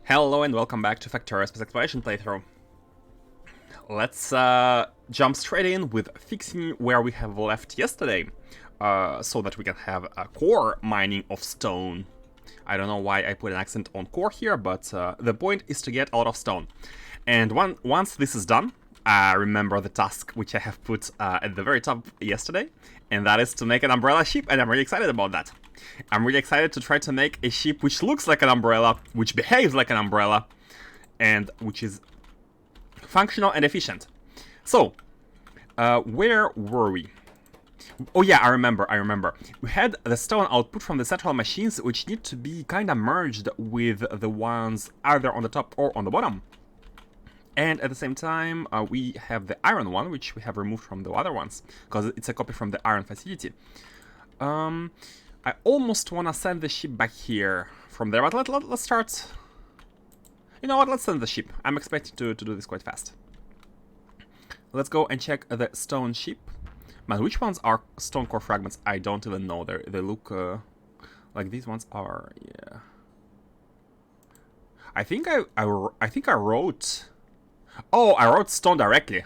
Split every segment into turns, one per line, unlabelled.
Hello and welcome back to Factorio Space Exploration playthrough. Let's jump straight in with fixing where we have left yesterday, so that we can have a core mining of stone. I don't know why I put an accent on core here, but the point is to get a lot of stone. And once this is done, remember the task which I have put at the very top yesterday, and that is to make an umbrella ship, and I'm really excited about that. I'm really excited to try to make a ship which looks like an umbrella, which behaves like an umbrella, and which is functional and efficient. So, where were we? Oh yeah, I remember. We had the stone output from the central machines, which need to be kind of merged with the ones either on the top or on the bottom. And at the same time, we have the iron one, which we have removed from the other ones, because it's a copy from the iron facility. I almost want to send the ship back here from there, but let's start. You know what, let's send the ship. I'm expecting to do this quite fast. Let's go and check the stone ship. Man, which ones are stone core fragments? I don't even know. They look like these ones are. Yeah. I think I wrote. Oh, I wrote stone directly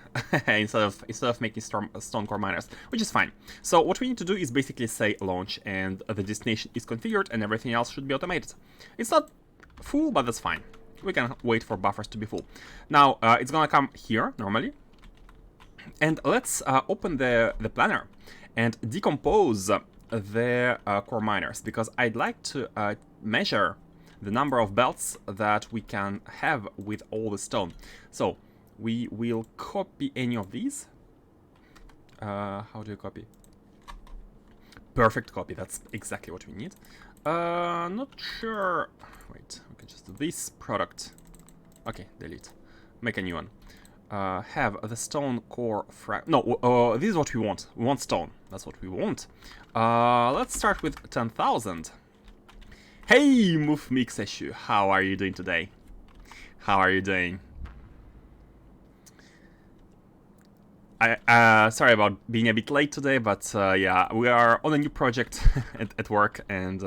instead of making stone core miners, which is fine. So what we need to do is basically say launch, and the destination is configured, and everything else should be automated. It's not full, but that's fine. We can wait for buffers to be full. Now it's gonna come here normally, and let's open the planner and decompose the core miners, because I'd like to measure the number of belts that we can have with all the stone. So we will copy any of these. How do you copy? Perfect copy, that's exactly what we need. Not sure. Wait, we can just do this product. Okay, delete. Make a new one. Have the stone core No, this is what we want. We want stone. That's what we want. Let's start with 10,000. Hey, Move Mixeshu, how are you doing today? How are you doing? Sorry about being a bit late today, but yeah, we are on a new project at work, and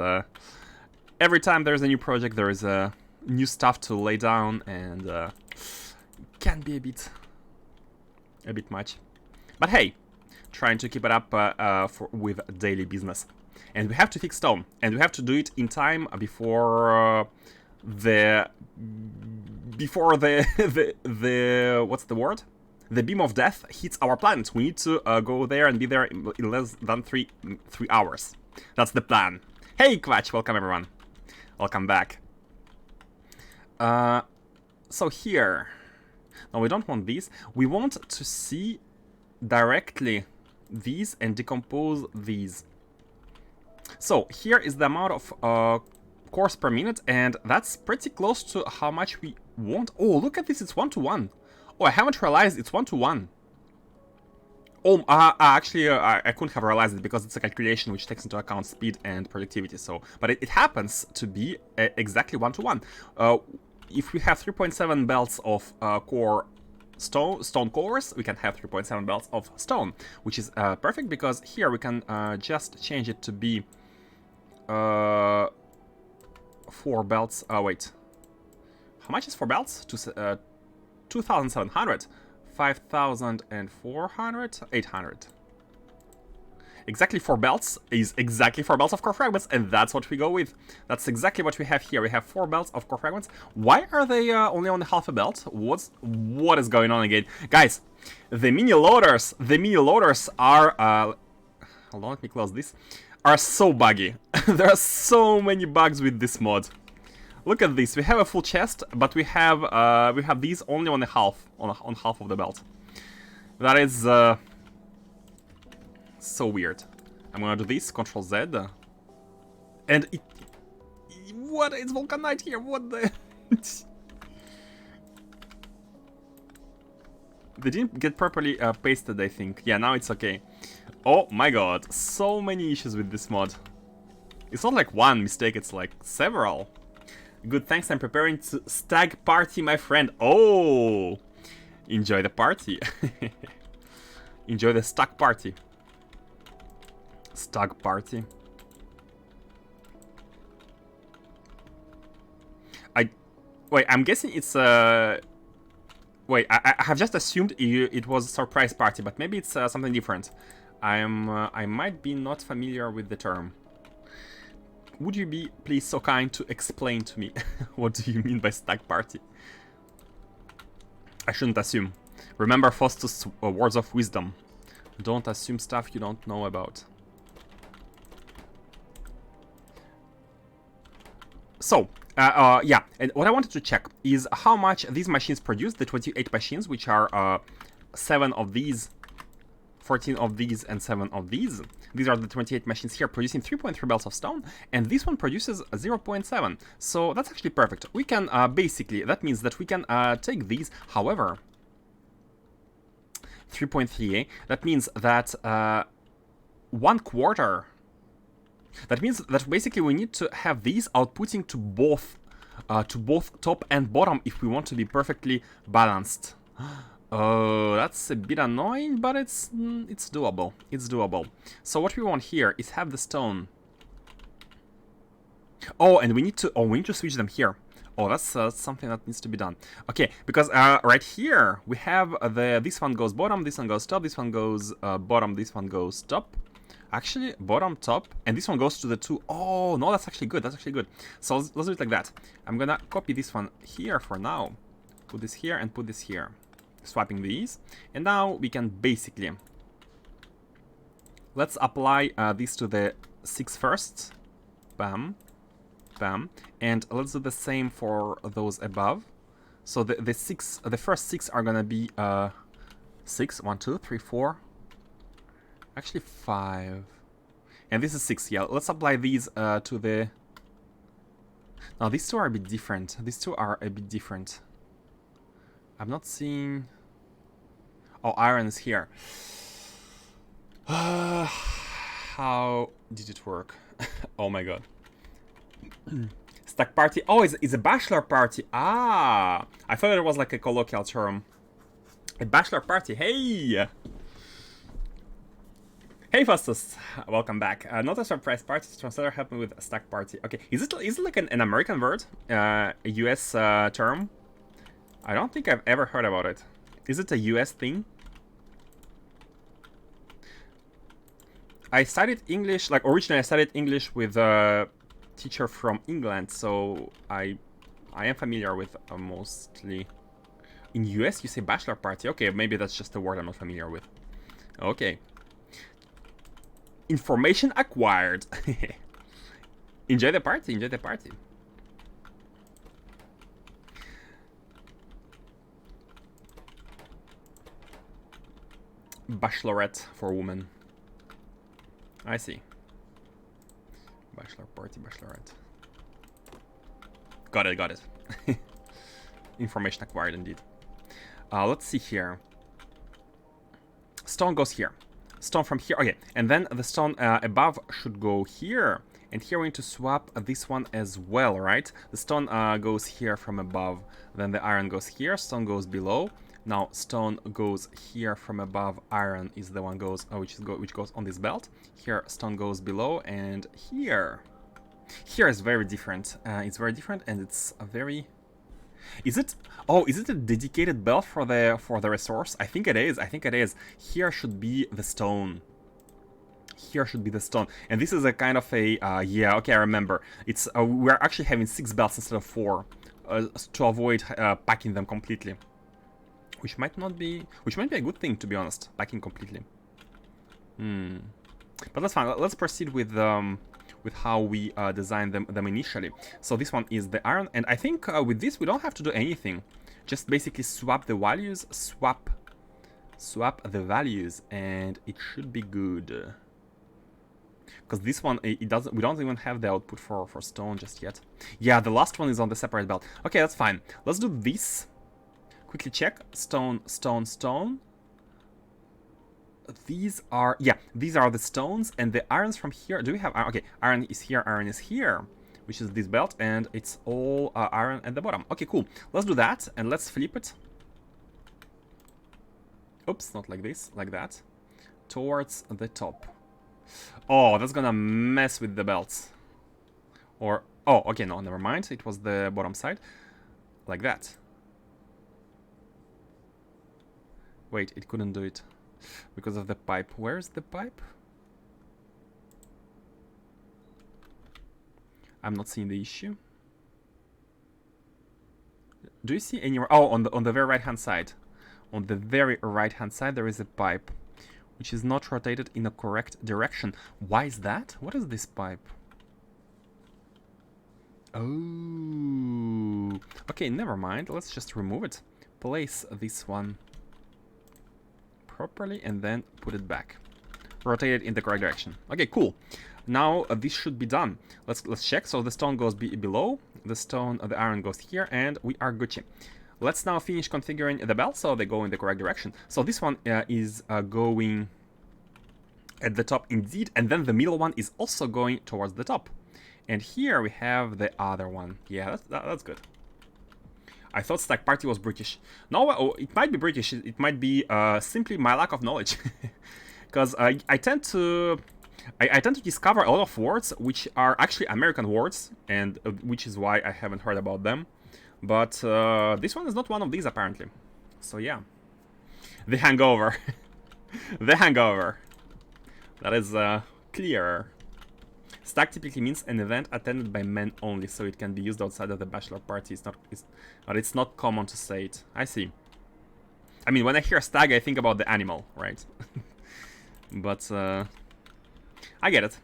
every time there's a new project, there is new stuff to lay down, and can be a bit much. But hey, trying to keep it up with daily business. And we have to fix stone, and we have to do it in time before the what's the word? The beam of death hits our planet. We need to go there and be there in less than three hours. That's the plan. Hey, Quatch, welcome everyone. Welcome back. So here, no, we don't want these. We want to see directly these and decompose these. So here is the amount of cores per minute, and that's pretty close to how much we want. Oh, look at this, it's 1-to-1. Oh, I haven't realized it's 1-to-1. Oh, actually, I couldn't have realized it because it's a calculation which takes into account speed and productivity. So, but it happens to be exactly 1-to-1. If we have 3.7 belts of core stone cores, we can have 3.7 belts of stone, which is perfect, because here we can just change it to be 4 belts. Wait, how much is 4 belts? 2,700, 5,400, 800. Exactly 4 belts is exactly 4 belts of core fragments, and that's what we go with. That's exactly what we have here. We have 4 belts of core fragments. Why are they only on half a belt? What is going on again? Guys, the mini loaders are, hold on, let me close this, are so buggy. There are so many bugs with this mod. Look at this. We have a full chest, but we have these only on half of the belt. That is so weird. I'm gonna do this, Control Z, and what is Vulcanite here? What the? They didn't get properly pasted, I think. Yeah, now it's okay. Oh my god, so many issues with this mod. It's not like one mistake, it's like several. Good, thanks, I'm preparing to stag party, my friend. Oh! Enjoy the party. Enjoy the stag party. Stag party. Wait, I'm guessing it's wait, I have just assumed it was a surprise party, but maybe it's something different. I might be not familiar with the term. Would you be please so kind to explain to me what do you mean by stack party? I shouldn't assume. Remember Faustus' words of wisdom. Don't assume stuff you don't know about. So, yeah, and what I wanted to check is how much these machines produce, the 28 machines, which are 7 of these, 14 of these, and 7 of these. These are the 28 machines here producing 3.3 belts of stone, and this one produces 0.7. So that's actually perfect. We can basically, that means that we can take these, however, 3.3, that means that 1/4. That means that basically we need to have these outputting to both top and bottom if we want to be perfectly balanced. Oh, that's a bit annoying, but it's doable. It's doable. So what we want here is have the stone. Oh, and we need to switch them here. Oh, that's something that needs to be done. Okay, because right here we have this one goes bottom, this one goes top, this one goes bottom, this one goes top. Actually, bottom, top, and this one goes to the 2. Oh, no, that's actually good. That's actually good. So let's do it like that. I'm gonna copy this one here for now. Put this here and put this here. Swapping these. And now we can basically... Let's apply this to the 6 first. Bam. Bam. And let's do the same for those above. So the first 6 are gonna be 6. 1, 2, 3, 4... Actually 5. And this is 6, yeah. Let's apply these to the... Now these two are a bit different. These two are a bit different. I'm not seeing... Oh, iron is here. How did it work? Oh my god. Stack party. Oh, it's a bachelor party. Ah! I thought it was like a colloquial term. A bachelor party. Hey! Hey Faustus, welcome back. Not a surprise party, translator help me with a stack party. Okay, is it like an American word? A US term? I don't think I've ever heard about it. Is it a US thing? I studied English, like originally I studied English with a teacher from England, so I am familiar with mostly... In US you say bachelor party? Okay, maybe that's just a word I'm not familiar with. Okay. Information acquired. Enjoy the party, enjoy the party. Bachelorette for women. I see. Bachelor party, bachelorette. Got it, got it. Information acquired indeed. Let's see here. Stone goes here. Stone from here. Okay, and then the stone above should go here. And here we need to swap this one as well, right? The stone goes here from above. Then the iron goes here. Stone goes below. Now stone goes here from above. Iron is the one goes which goes on this belt. Here stone goes below, and here. Here is very different. It's very different, and it's a very... Is it? Oh, is it a dedicated belt for the resource? I think it is. I think it is. Here should be the stone. Here should be the stone. And this is a kind of a yeah. Okay, I remember. It's we're actually having 6 belts instead of 4 to avoid packing them completely. Which might be a good thing, to be honest. Packing completely. But that's fine. Let's proceed with how we designed them initially. So this one is the iron, and I think with this we don't have to do anything. Just basically swap the values, swap the values, and it should be good. Because this one, we don't even have the output for stone just yet. Yeah, the last one is on the separate belt. Okay, that's fine. Let's do this. Quickly check. Stone, stone, stone. These are the stones, and the irons from here. Do we have iron? Okay, iron is here, which is this belt, and it's all iron at the bottom. Okay, cool. Let's do that, and let's flip it. Oops, not like this, like that. Towards the top. Oh, that's gonna mess with the belts. Or, oh, okay, no, never mind. It was the bottom side. like that. Wait, it couldn't do it because of the pipe. Where's the pipe? I'm not seeing the issue. Do you see anywhere? Oh, on the very right hand side. On the very right hand side there is a pipe which is not rotated in a correct direction. Why is that? What is this pipe? Oh, okay, never mind. Let's just remove it. Place this one properly and then put it back. Rotate it in the correct direction. Okay, cool. Now this should be done. Let's check. So the stone goes below, the iron goes here, and we are Gucci. Let's now finish configuring the belt so they go in the correct direction. So this one is going at the top indeed, and then the middle one is also going towards the top. And here we have the other one. Yeah, that's good. I thought Stack Party was British. No, it might be British. It might be simply my lack of knowledge. Because I tend to discover a lot of words which are actually American words, and which is why I haven't heard about them. But this one is not one of these apparently. So yeah, the hangover, the hangover. That is clear. Stag typically means an event attended by men only, so it can be used outside of the bachelor party. But it's not common to say it. I see. I mean, when I hear stag, I think about the animal, right? But I get it.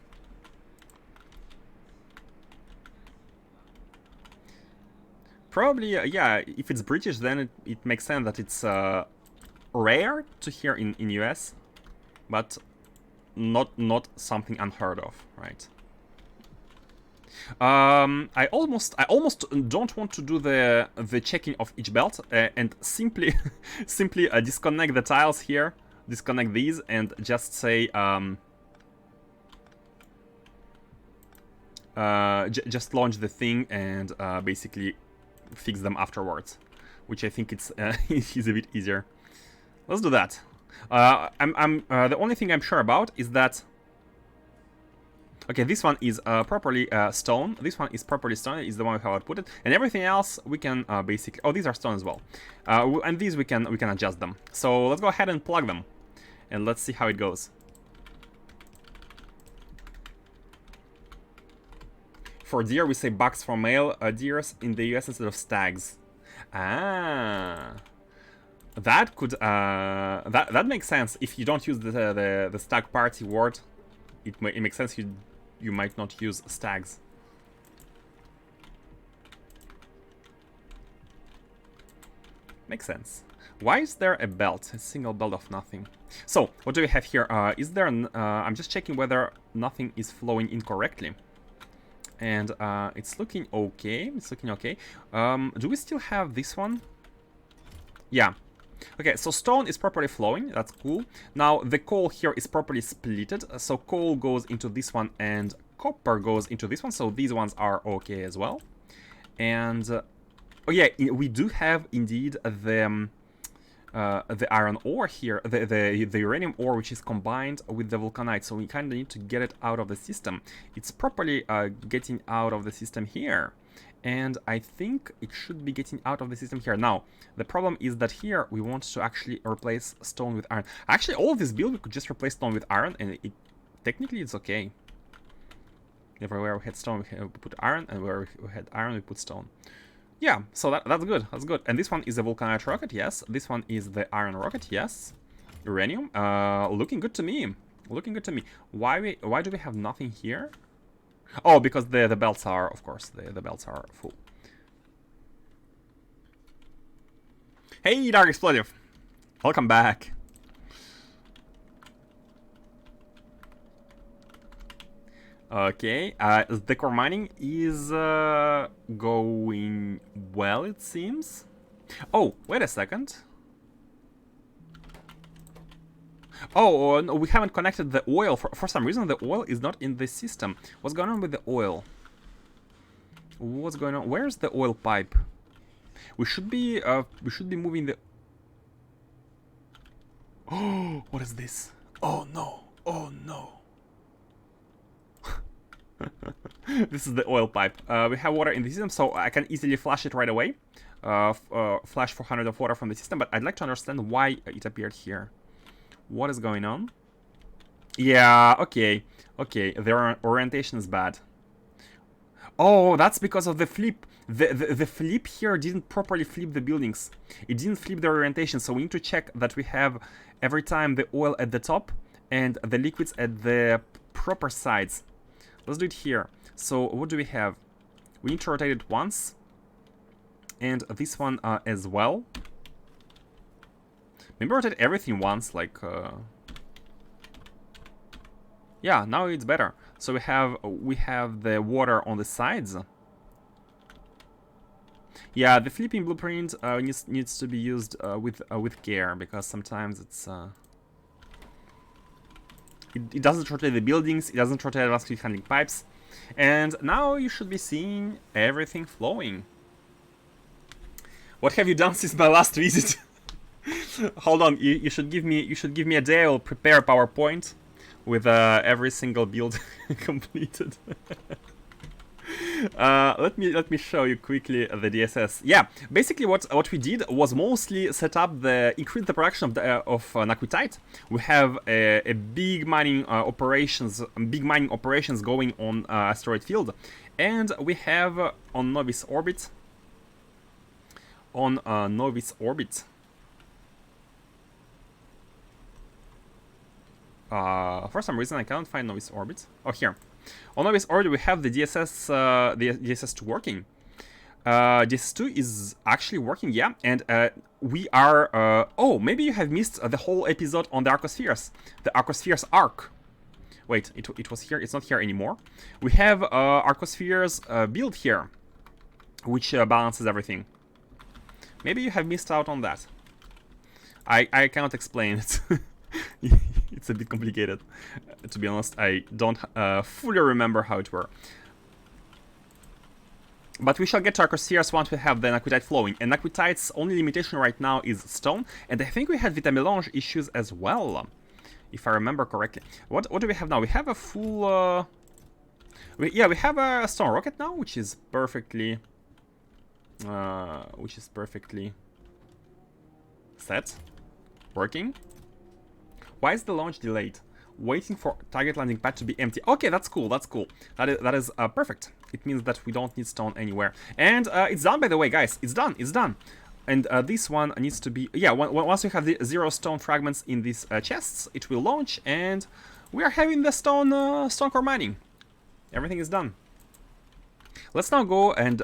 Probably, yeah. If it's British, then it makes sense that it's rare to hear in US, but not something unheard of, right? I almost don't want to do the checking of each belt and simply disconnect the tiles here, disconnect these, and just say just launch the thing and basically fix them afterwards, which I think it's is a bit easier. Let's do that. The only thing I'm sure about is that. Okay, this one is properly stone. This one is properly stone. Is the one how I put it, and everything else we can basically. Oh, these are stone as well, and these we can adjust them. So let's go ahead and plug them, and let's see how it goes. For deer, we say bucks. For male deers in the US instead of stags. Ah, that could that makes sense if you don't use the stag party word. It makes sense you might not use stags. Makes sense. Why is there a belt? A single belt of nothing. So, what do we have here? Is there I'm just checking whether nothing is flowing incorrectly. And it's looking okay. It's looking okay. Do we still have this one? Yeah. Okay, so stone is properly flowing, that's cool. Now the coal here is properly splitted, so coal goes into this one and copper goes into this one, so these ones are okay as well. And oh yeah, we do have indeed the iron ore here, the uranium ore, which is combined with the vulcanite, so we kind of need to get it out of the system. It's properly getting out of the system here. And I think it should be getting out of the system here. Now, the problem is that here we want to actually replace stone with iron. Actually, all of this build, we could just replace stone with iron, and technically it's okay. Everywhere we had stone, we put iron, and where we had iron, we put stone. Yeah, so that's good, that's good. And this one is a vulcanite rocket, yes. This one is the iron rocket, yes. Uranium, looking good to me. Looking good to me. Why do we have nothing here? Oh, because the belts are, of course, the belts are full. Hey, Dark Explosive! Welcome back. Okay, the core mining is going well, it seems. Oh, wait a second. Oh, no, we haven't connected the oil. For some reason, the oil is not in the system. What's going on with the oil? What's going on? Where's the oil pipe? We should be moving the... Oh, what is this? Oh, no. Oh, no. This is the oil pipe. We have water in the system, so I can easily flush it right away. Flash 400 of water from the system, but I'd like to understand why it appeared here. What is going on? Yeah, okay. Okay, their orientation is bad. Oh, that's because of the flip. The flip here didn't properly flip the buildings. It didn't flip the orientation, so we need to check that we have every time the oil at the top and the liquids at the proper sides. Let's do it here. So what do we have? We need to rotate it once. And this one as well. Maybe rotate everything once, like... Yeah, now it's better. So we have the water on the sides. Yeah, the flipping blueprint needs to be used with care, because sometimes it's it doesn't rotate the buildings, it doesn't rotate advanced fluid handling pipes, and now you should be seeing everything flowing. What have you done since my last visit? Hold on, you should give me a day. I'll prepare a PowerPoint with every single build completed. Let me show you quickly the DSS. Yeah, basically what we did was mostly set up increase the production of Naquitite. We have a big mining operations going on asteroid field, and we have on Novice orbit. For some reason I cannot find Novice orbit. Oh, here. On Novice orbit we have the DSS2 working. DSS2 is actually working, yeah, and we are... oh, maybe you have missed the whole episode on the Arcospheres. The Arcospheres arc. Wait, it was here, it's not here anymore. We have Arcospheres build here, which balances everything. Maybe you have missed out on that. I cannot explain it. It's a bit complicated. To be honest, I don't fully remember how it works. But we shall get to Arcospheres once we have the Naquitite flowing. And Naquitite's only limitation right now is stone. And I think we had Vitamelange issues as well, if I remember correctly. What do we have now? We have a full... we have a stone rocket now, which is perfectly... set. Working. Why is the launch delayed? Waiting for target landing pad to be empty. Okay, that's cool, that's cool. That is perfect. It means that we don't need stone anywhere. And it's done, by the way, guys. It's done, it's done. And this one needs to be... Yeah, once we have the 0 stone fragments in these chests, it will launch, and we are having the stone core mining. Everything is done. Let's now go and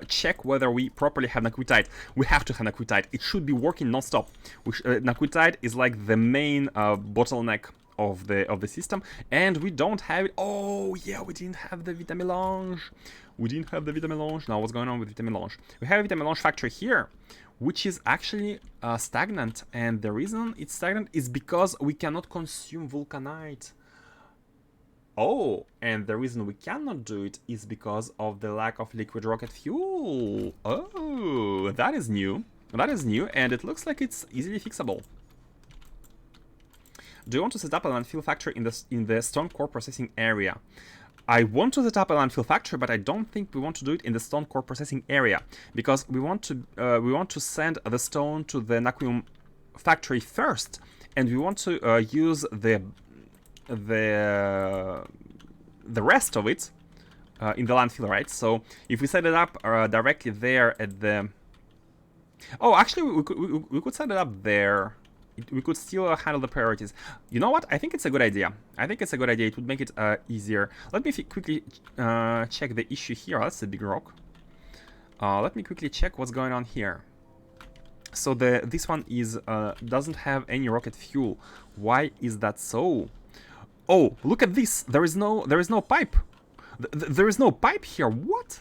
check whether we properly have Naquitite. We have to have Naquitite. It should be working non-stop. Naquitite is like the main bottleneck of the system, and we don't have it. Oh yeah, we didn't have the Vitamelange. Now what's going on with Vitamelange? We have a Vitamelange factory here, which is actually stagnant, and the reason it's stagnant is because we cannot consume vulcanite. Oh, and the reason we cannot do it is because of the lack of liquid rocket fuel. Oh, that is new. That is new, and it looks like it's easily fixable. Do you want to set up a landfill factory in the stone core processing area? I want to set up a landfill factory, but I don't think we want to do it in the stone core processing area, because we want to send the stone to the Naquium factory first, and we want to use the rest of it in the landfill, right? So if we set it up directly there at the... Oh, actually, we could set it up there. We could still handle the priorities. You know what? I think it's a good idea. It would make it easier. Let me quickly check the issue here. That's a big rock. Let me quickly check what's going on here. So this one is doesn't have any rocket fuel. Why is that so? Oh, look at this. There is no pipe. There is no pipe here. What?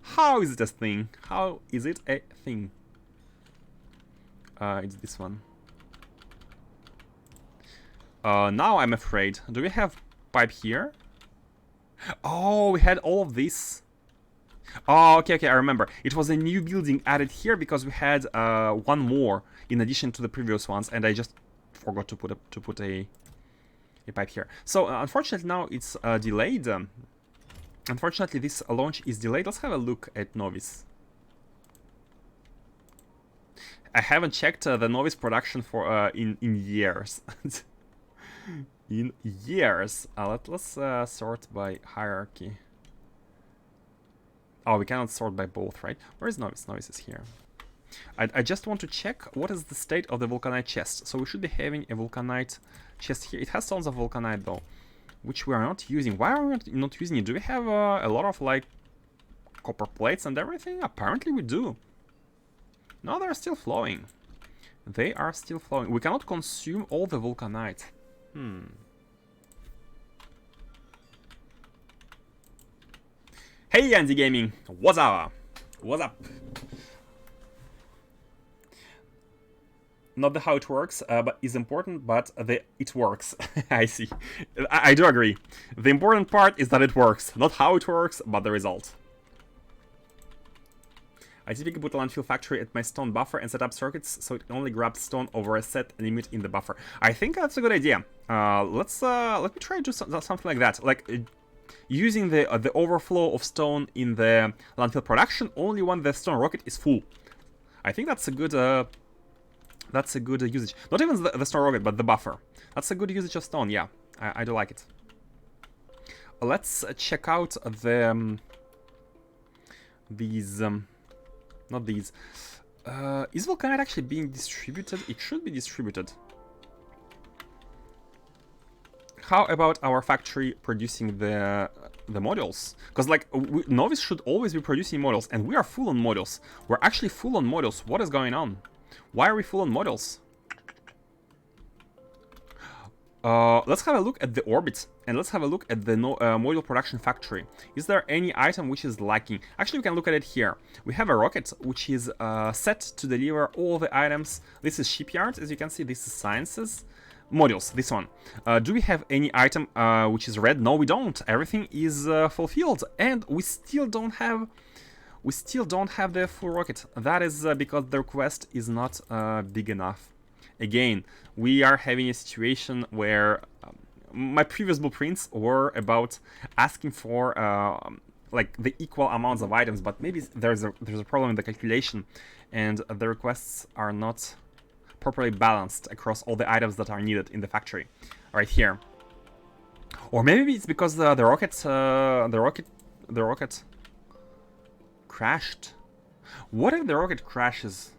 How is it a thing? How is it a thing? It's this one. Now I'm afraid. Do we have pipe here? Oh, we had all of this. Oh, okay, I remember. It was a new building added here because we had one more in addition to the previous ones, and I just forgot to put a pipe here. So unfortunately now it's delayed. Unfortunately, this launch is delayed. Let's have a look at Novice. I haven't checked the Novice production for in years. In years. Let's sort by hierarchy. Oh, we cannot sort by both, right? Where is Novice? Novice is here. I just want to check what is the state of the Vulcanite chest. So we should be having a Vulcanite chest here. It has tons of Vulcanite though, which we are not using. Why are we not using it? Do we have a lot of like copper plates and everything? Apparently we do. No, they're still flowing. They are still flowing. We cannot consume all the Vulcanite. Hey Andy Gaming, what's up? What's up? Not the how it works, but is important, but it works. I see. I do agree. The important part is that it works. Not how it works, but the result. I typically put a landfill factory at my stone buffer and set up circuits so it can only grab stone over a set limit in the buffer. I think that's a good idea. Let me try to do something like that. Like using the overflow of stone in the landfill production only when the stone rocket is full. I think that's a good usage. Not even the stone rocket, but the buffer. That's a good usage of stone. Yeah, I do like it. Let's check out the these. Not these. Is Vulcanite actually being distributed? It should be distributed. How about our factory producing the modules? Because like Novice should always be producing modules, and we are full on modules. We're actually full on modules. What is going on? Why are we full on modules? Let's have a look at the orbit, and let's have a look at the module production factory. Is there any item which is lacking? Actually, we can look at it here. We have a rocket which is set to deliver all the items. This is shipyard, as you can see. This is sciences. Modules, this one. Do we have any item which is red? No, we don't. Everything is fulfilled, and we still don't have the full rocket. That is because the request is not big enough. Again, we are having a situation where my previous blueprints were about asking for like the equal amounts of items, but maybe there's a problem in the calculation, and the requests are not properly balanced across all the items that are needed in the factory, right here. Or maybe it's because the rocket crashed. What if the rocket crashes?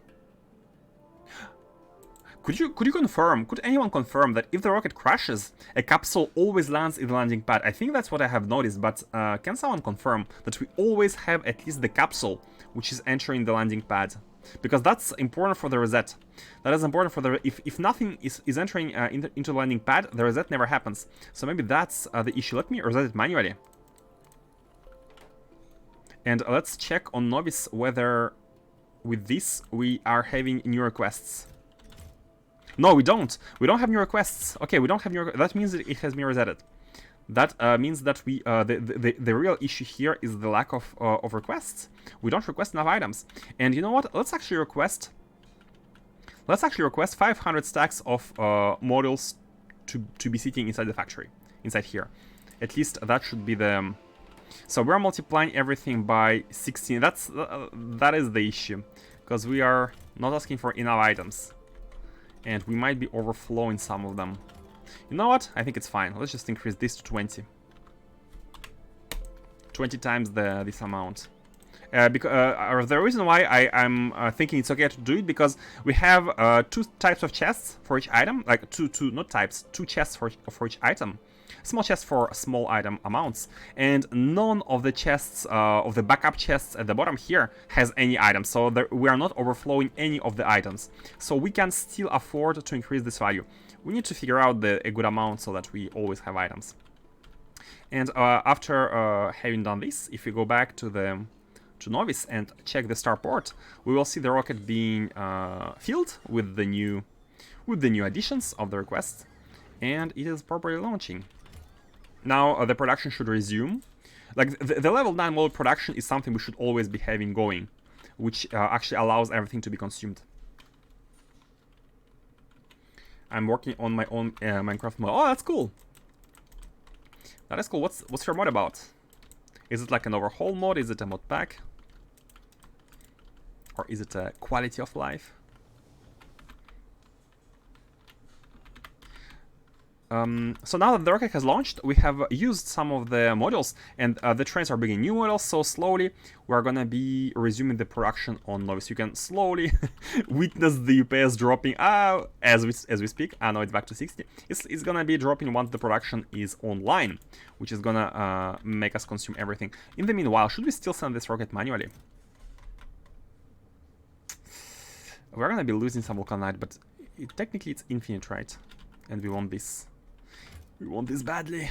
Could you confirm? Could anyone confirm that if the rocket crashes, a capsule always lands in the landing pad? I think that's what I have noticed, but can someone confirm that we always have at least the capsule which is entering the landing pad? Because that's important for the reset. That is important for the... If nothing is entering into the landing pad, the reset never happens. So maybe that's the issue. Let me reset it manually. And let's check on Novice whether with this we are having new requests. No, we don't. We don't have new requests. Okay, we don't have new requests. That means that it has been resetted. That means that we the real issue here is the lack of requests. We don't request enough items. And you know what? Let's actually request 500 stacks of modules to be sitting inside the factory, inside here. At least that should be the... So we're multiplying everything by 16. That is the issue, because we are not asking for enough items. And we might be overflowing some of them. You know what? I think it's fine. Let's just increase this to 20. 20 times this amount. Because the reason why I'm thinking it's okay to do it, because we have 2 types of chests for each item. Like two chests for each item. Small chests for small item amounts, and none of the chests of the backup chests at the bottom here has any items, so we are not overflowing any of the items, so we can still afford to increase this value. We need to figure out a good amount so that we always have items. And after having done this, if we go back to Novice and check the starport, we will see the rocket being filled with the new additions of the request, and it is properly launching. Now the production should resume. Like the level 9 model production is something we should always be having going, which actually allows everything to be consumed. I'm working on my own Minecraft mod. Oh, that's cool. That is cool. What's your mod about? Is it like an overhaul mode? Is it a mod pack? Or is it a quality of life? So now that the rocket has launched, we have used some of the modules, and the trains are bringing new models, so slowly we're gonna be resuming the production on Novice. You can slowly witness the UPS dropping as we speak. Now it's back to 60. It's gonna be dropping once the production is online, which is gonna make us consume everything. In the meanwhile, should we still send this rocket manually? We're gonna be losing some vulcanite, but technically it's infinite, right? And we want this. We want this badly.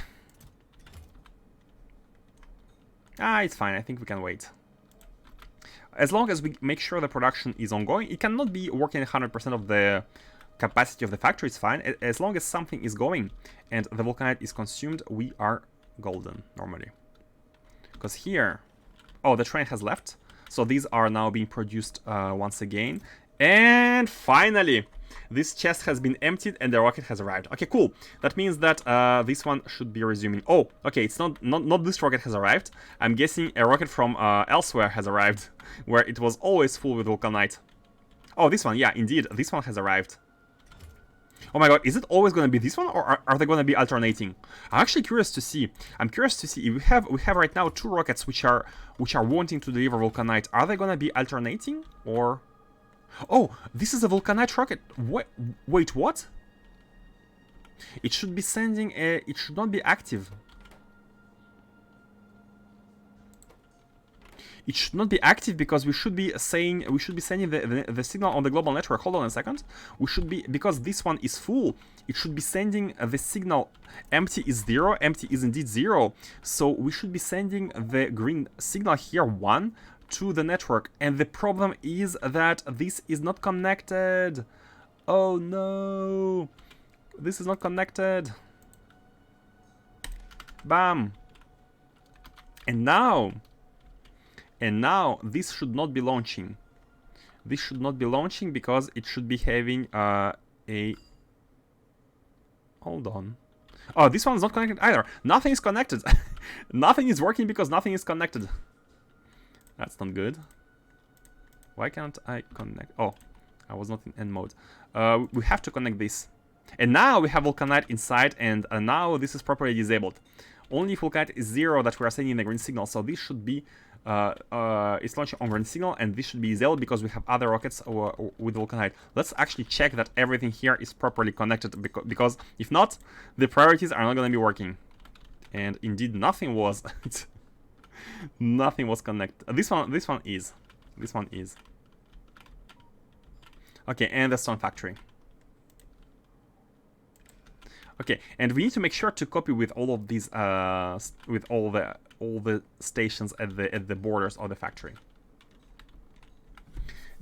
It's fine. I think we can wait. As long as we make sure the production is ongoing, it cannot be working 100% of the capacity of the factory. It's fine. As long as something is going and the vulcanite is consumed, we are golden normally. Because here, the train has left. So these are now being produced once again. And finally, this chest has been emptied and the rocket has arrived. Okay, cool. That means that this one should be resuming. Oh, okay, it's not this rocket has arrived. I'm guessing a rocket from elsewhere has arrived, where it was always full with vulcanite. Oh, this one, yeah, indeed, this one has arrived. Oh my god, is it always going to be this one, or are they going to be alternating? I'm actually curious to see. I'm curious to see if we have right now 2 rockets which are wanting to deliver vulcanite. Are they going to be alternating, or? Oh, this is a vulcanite rocket. Wait, what? It should be sending a... It should not be active. It should not be active because we should be sending the signal on the global network. Hold on a second. We should be, because this one is full, it should be sending the signal. Empty is 0. Empty is indeed 0. So we should be sending the green signal here 1 to the network, and the problem is that this is not connected. Oh no, this is not connected. Bam. And now this should not be launching. This should not be launching because it should be having a... Hold on. Oh, this one is not connected either. Nothing is connected. Nothing is working because nothing is connected. That's not good. Why can't I connect? Oh, I was not in end mode. We have to connect this. And now we have vulcanite inside, and now this is properly disabled. Only if vulcanite is 0 that we are sending the green signal. So this should be, it's launching on green signal, and this should be disabled because we have other rockets with vulcanite. Let's actually check that everything here is properly connected, because if not, the priorities are not going to be working. And indeed, nothing was. Nothing was connected. This one is. Okay, and the stone factory. Okay, and we need to make sure to copy with all of these, with all the stations at the borders of the factory.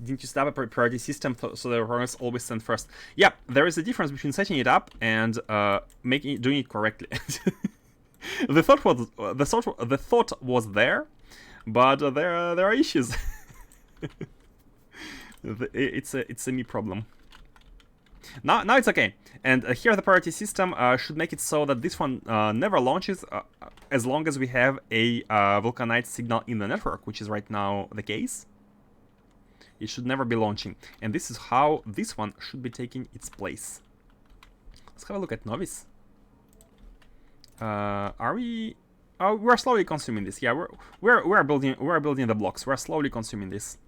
Didn't you set up a priority system so the runners always send first? Yeah, there is a difference between setting it up and doing it correctly. The thought was there, but there are issues. It's a me problem. Now it's okay. And here the priority system should make it so that this one never launches as long as we have a vulcanite signal in the network, which is right now the case. It should never be launching, and this is how this one should be taking its place. Let's have a look at Novice. Are we? Oh, we're slowly consuming this. Yeah, we're building the blocks. We're slowly consuming this.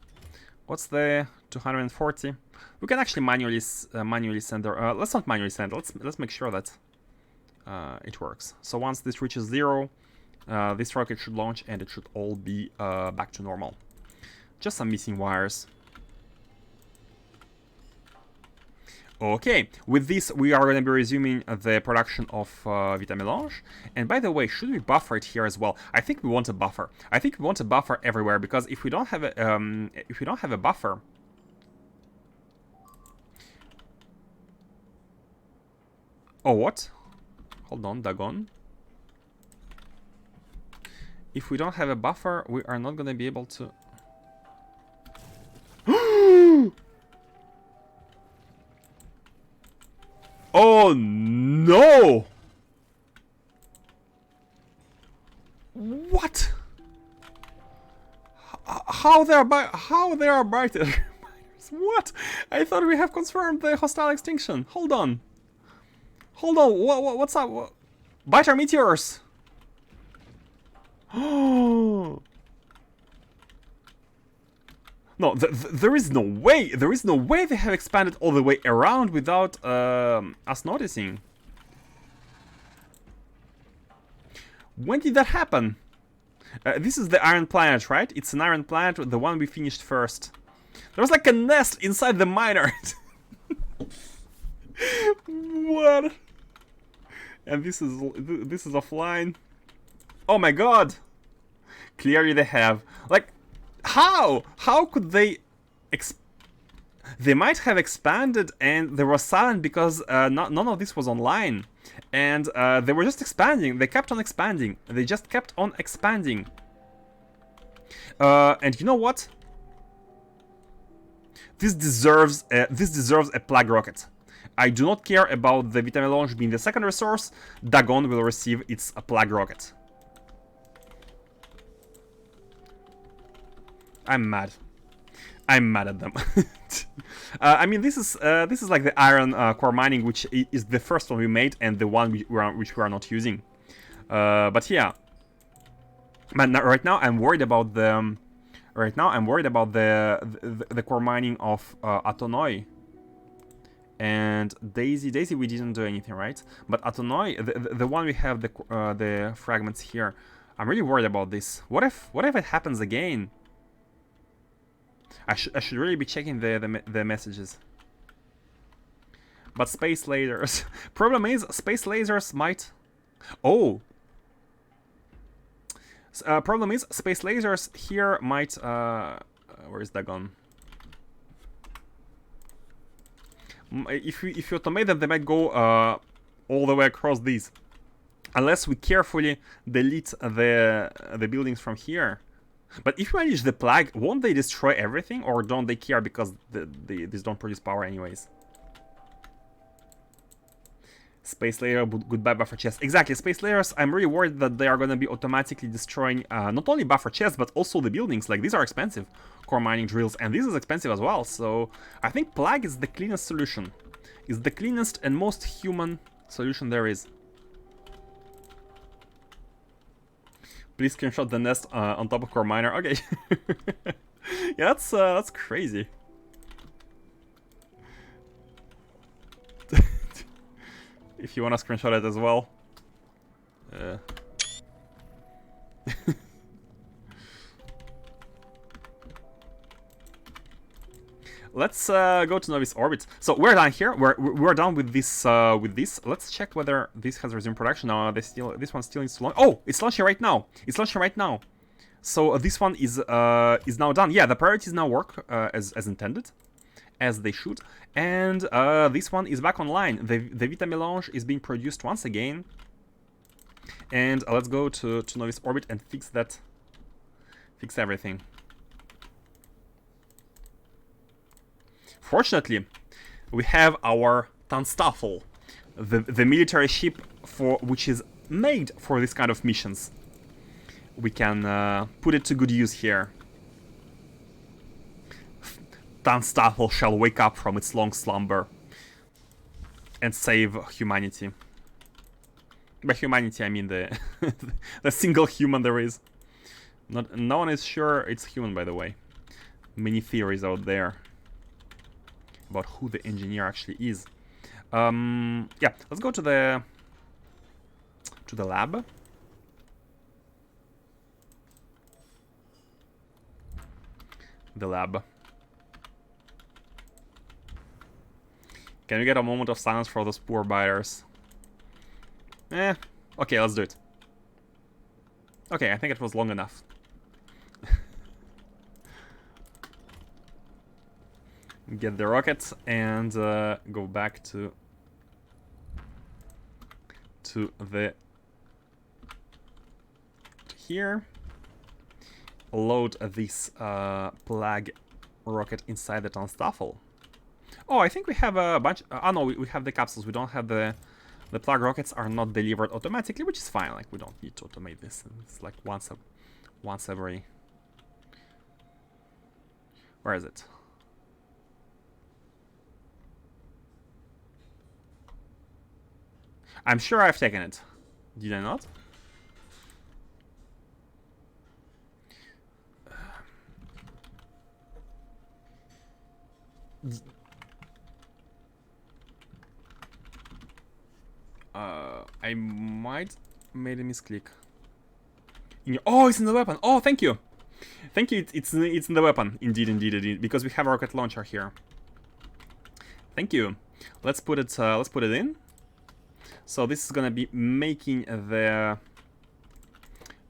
What's the 240? We can actually manually send. Let's not manually send. Let's make sure that it works. So once this reaches 0, this rocket should launch, and it should all be back to normal. Just some missing wires. Okay, with this we are going to be resuming the production of Vita Melange. And by the way, should we buffer it here as well? I think we want a buffer. I think we want a buffer everywhere, because if we don't have a buffer, oh what? Hold on, Dagon. If we don't have a buffer, we are not going to be able to. Oh no! What? how they are biter. What? I thought we have confirmed the hostile extinction. Hold on. Hold on. What's up? Biter meteors. Oh. No, there is no way. There is no way they have expanded all the way around without us noticing. When did that happen? This is the Iron Planet, right? It's an Iron Planet, the one we finished first. There was like a nest inside the miner. What? And this is offline. Oh my god! Clearly they have. Like, how? How could they... They might have expanded and they were silent because none of this was online. And they were just expanding. They kept on expanding. They just kept on expanding. And you know what? This deserves a plague rocket. I do not care about the Vita Melange being the second resource. Dagon will receive its plague rocket. I'm mad. I'm mad at them. I mean, this is like the iron core mining, which is the first one we made and the one which we are not using. But yeah, man, right now I'm worried about the the core mining of Atonoi and Daisy. Daisy, we didn't do anything, right? But Atonoi, the one we have the fragments here. I'm really worried about this. What if it happens again? I should really be checking the messages. But space lasers. Problem is, space lasers might... Oh! Problem is, space lasers here might... where is Dagon? If you automate them, they might go all the way across these. Unless we carefully delete the buildings from here. But if you manage the plague, won't they destroy everything? Or don't they care because these don't produce power anyways? Space layer, goodbye buffer chest. Exactly, space layers, I'm really worried that they are going to be automatically destroying not only buffer chests, but also the buildings. Like, these are expensive core mining drills, and this is expensive as well. So I think plague is the cleanest solution. It's the cleanest and most human solution there is. Please screenshot the nest on top of core miner. Okay. Yeah, that's crazy. If you wanna screenshot it as well. Let's go to Novice orbit. So we're done here. We're done with this. Let's check whether this has resumed production. No, this one still needs to launch. Oh, it's launching right now. It's launching right now. So this one is now done. Yeah, the priorities now work as intended, as they should. And this one is back online. The Vita Melange is being produced once again. And let's go to Novice orbit and fix that. Fix everything. Fortunately, we have our Tanstaffel, the military ship which is made for this kind of missions. We can put it to good use here. Tanstaffel shall wake up from its long slumber and save humanity. By humanity, I mean the the single human there is. No one is sure it's human, by the way. Many theories out there about who the engineer actually is. Yeah, let's go to the lab. The lab. Can we get a moment of silence for those poor biters? Okay, let's do it. Okay, I think it was long enough. Get the rockets and go back to here. Load this plague rocket inside the Tanstaffel. Oh, I think we have a bunch. Oh no, we have the capsules. We don't have the plague rockets are not delivered automatically, which is fine. Like, we don't need to automate this. It's like once every Where is it? I'm sure I've taken it. Did I not? I might made a misclick. Oh, it's in the weapon. Oh, thank you. Thank you. It's in the weapon. Indeed. Because we have a rocket launcher here. Thank you. Let's put it in. So this is gonna be making the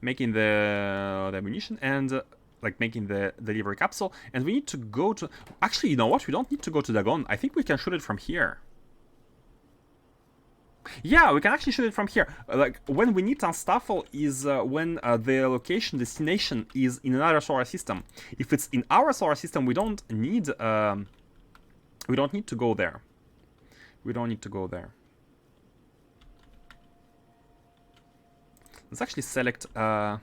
ammunition and like making the delivery capsule. And we need to go to. Actually, you know what? We don't need to go to Dagon. I think we can shoot it from here. Yeah, we can actually shoot it from here. Like, when we need Unstaffel is when the location, destination is in another solar system. If it's in our solar system, we don't need to go there. We don't need to go there. Let's actually select a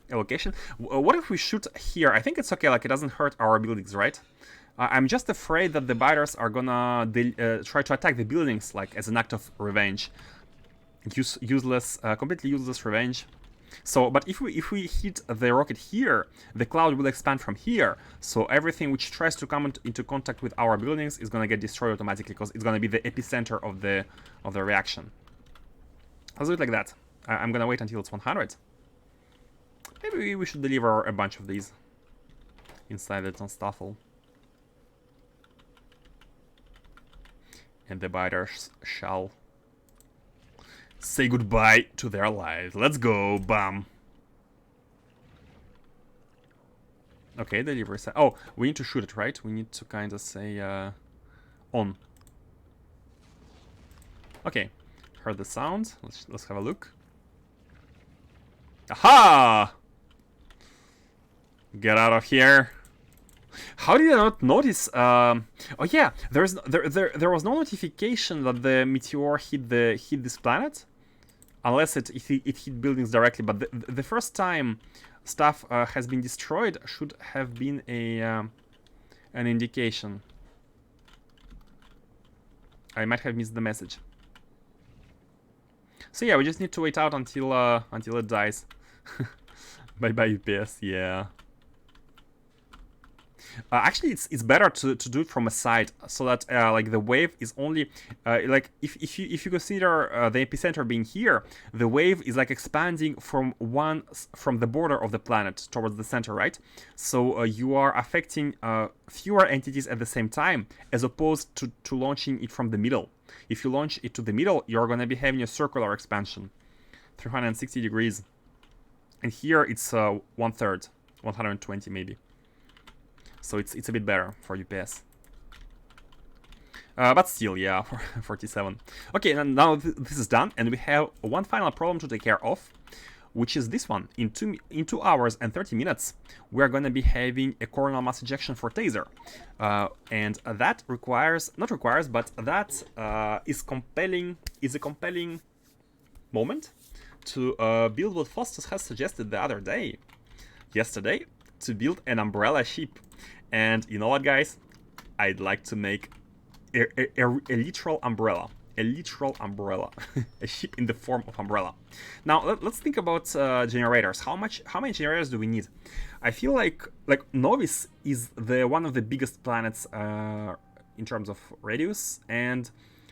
location. What if we shoot here? I think it's okay, like it doesn't hurt our buildings, right? I'm just afraid that the biters are gonna try to attack the buildings, like as an act of revenge. Completely useless revenge. So, but if we hit the rocket here, the cloud will expand from here. So everything which tries to come into contact with our buildings is gonna get destroyed automatically, because it's gonna be the epicenter of the reaction. Let's do it like that. I'm gonna wait until it's 100. Maybe we should deliver a bunch of these inside the Unstaffel. And the biters shall say goodbye to their lives. Let's go, bam. Okay, delivery set. Oh, we need to shoot it, right? We need to kind of say on. Okay, heard the sound. Let's have a look. Aha! Get out of here. How did I not notice? Oh yeah, there was no notification that the meteor hit this planet, unless it hit buildings directly. But the first time stuff has been destroyed should have been an indication. I might have missed the message. So yeah, we just need to wait out until it dies. Bye bye UPS. Yeah. Actually, it's better to do it from a side, so that like the wave is only like if you consider the epicenter being here, the wave is like expanding from the border of the planet towards the center, right? So you are affecting fewer entities at the same time, as opposed to launching it from the middle. If you launch it to the middle, you're going to be having a circular expansion, 360 degrees, and here it's 1/3, 120 maybe. So it's a bit better for UPS. But still, yeah, 47. Okay, and now this is done, and we have one final problem to take care of, which is this one. In 2 hours and 30 minutes, we're going to be having a coronal mass ejection for Taser. And that is a compelling moment to build what Faustus has suggested the other day, yesterday, to build an umbrella ship. And you know what, guys? I'd like to make a literal umbrella. A literal umbrella. A ship in the form of umbrella. Now, let's think about generators. How many generators do we need? I feel like Novis is one of the biggest planets in terms of radius. And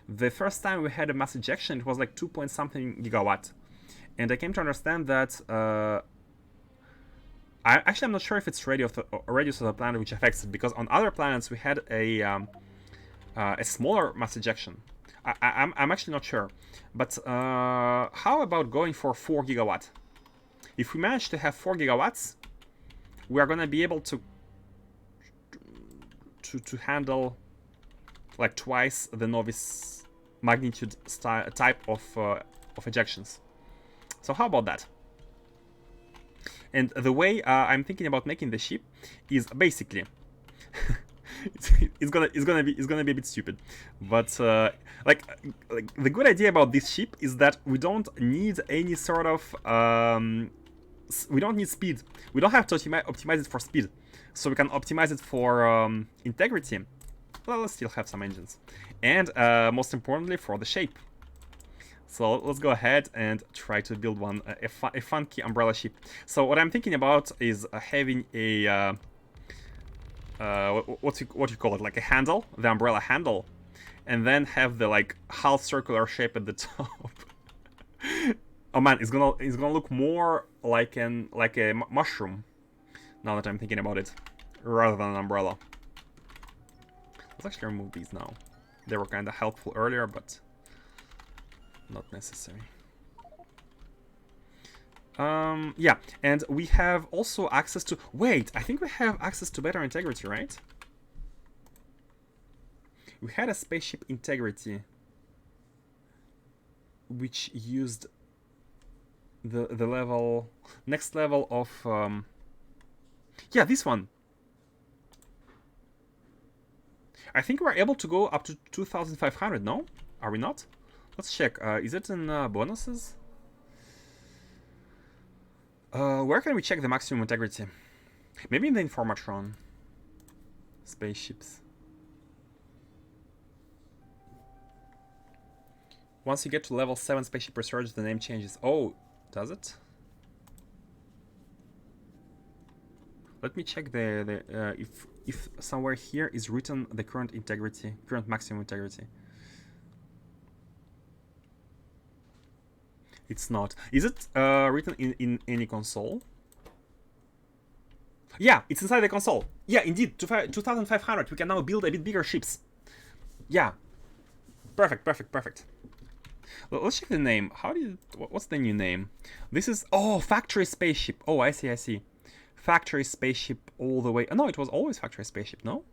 the first time we had a mass ejection, it was like 2-point-something gigawatt. And I came to understand that... I'm not sure if it's radius of the planet which affects it, because on other planets we had a smaller mass ejection. I'm actually not sure, but how about going for 4 gigawatt? If we manage to have 4 gigawatts, we are gonna be able to handle like twice the Novis magnitude type of ejections. So how about that? And the way I'm thinking about making the ship is basically it's gonna be a bit stupid, but like the good idea about this ship is that we don't need any sort of we don't need speed. We don't have to optimize it for speed. so we can optimize it for integrity. Well, let's still have some engines. And most importantly, for the shape. So let's go ahead and try to build one, a funky umbrella ship. So what I'm thinking about is having a, what you call it, like a handle, the umbrella handle, and then have the like half circular shape at the top. Oh man, it's gonna look more like a mushroom, now that I'm thinking about it, rather than an umbrella. Let's actually remove these now. They were kind of helpful earlier, but not necessary. Yeah, and we have also access to... Wait, I think we have access to better integrity, right? We had a spaceship integrity, which used the level... Next level of... Yeah, this one. I think we're able to go up to 2,500, no? Are we not? Let's check. Is it in bonuses? Where can we check the maximum integrity? Maybe in the Informatron. Spaceships. Once you get to level 7 spaceship research, the name changes. Oh, does it? Let me check if somewhere here is written the current integrity, current maximum integrity. It's not. Is it written in any console? Yeah, it's inside the console. Yeah, indeed, 2,500. We can now build a bit bigger ships. Yeah. Perfect, perfect, perfect. Let's check the name. What's the new name? This is, oh, Factory Spaceship. Oh, I see, I see. Factory Spaceship all the way. Oh, no, it was always Factory Spaceship, no?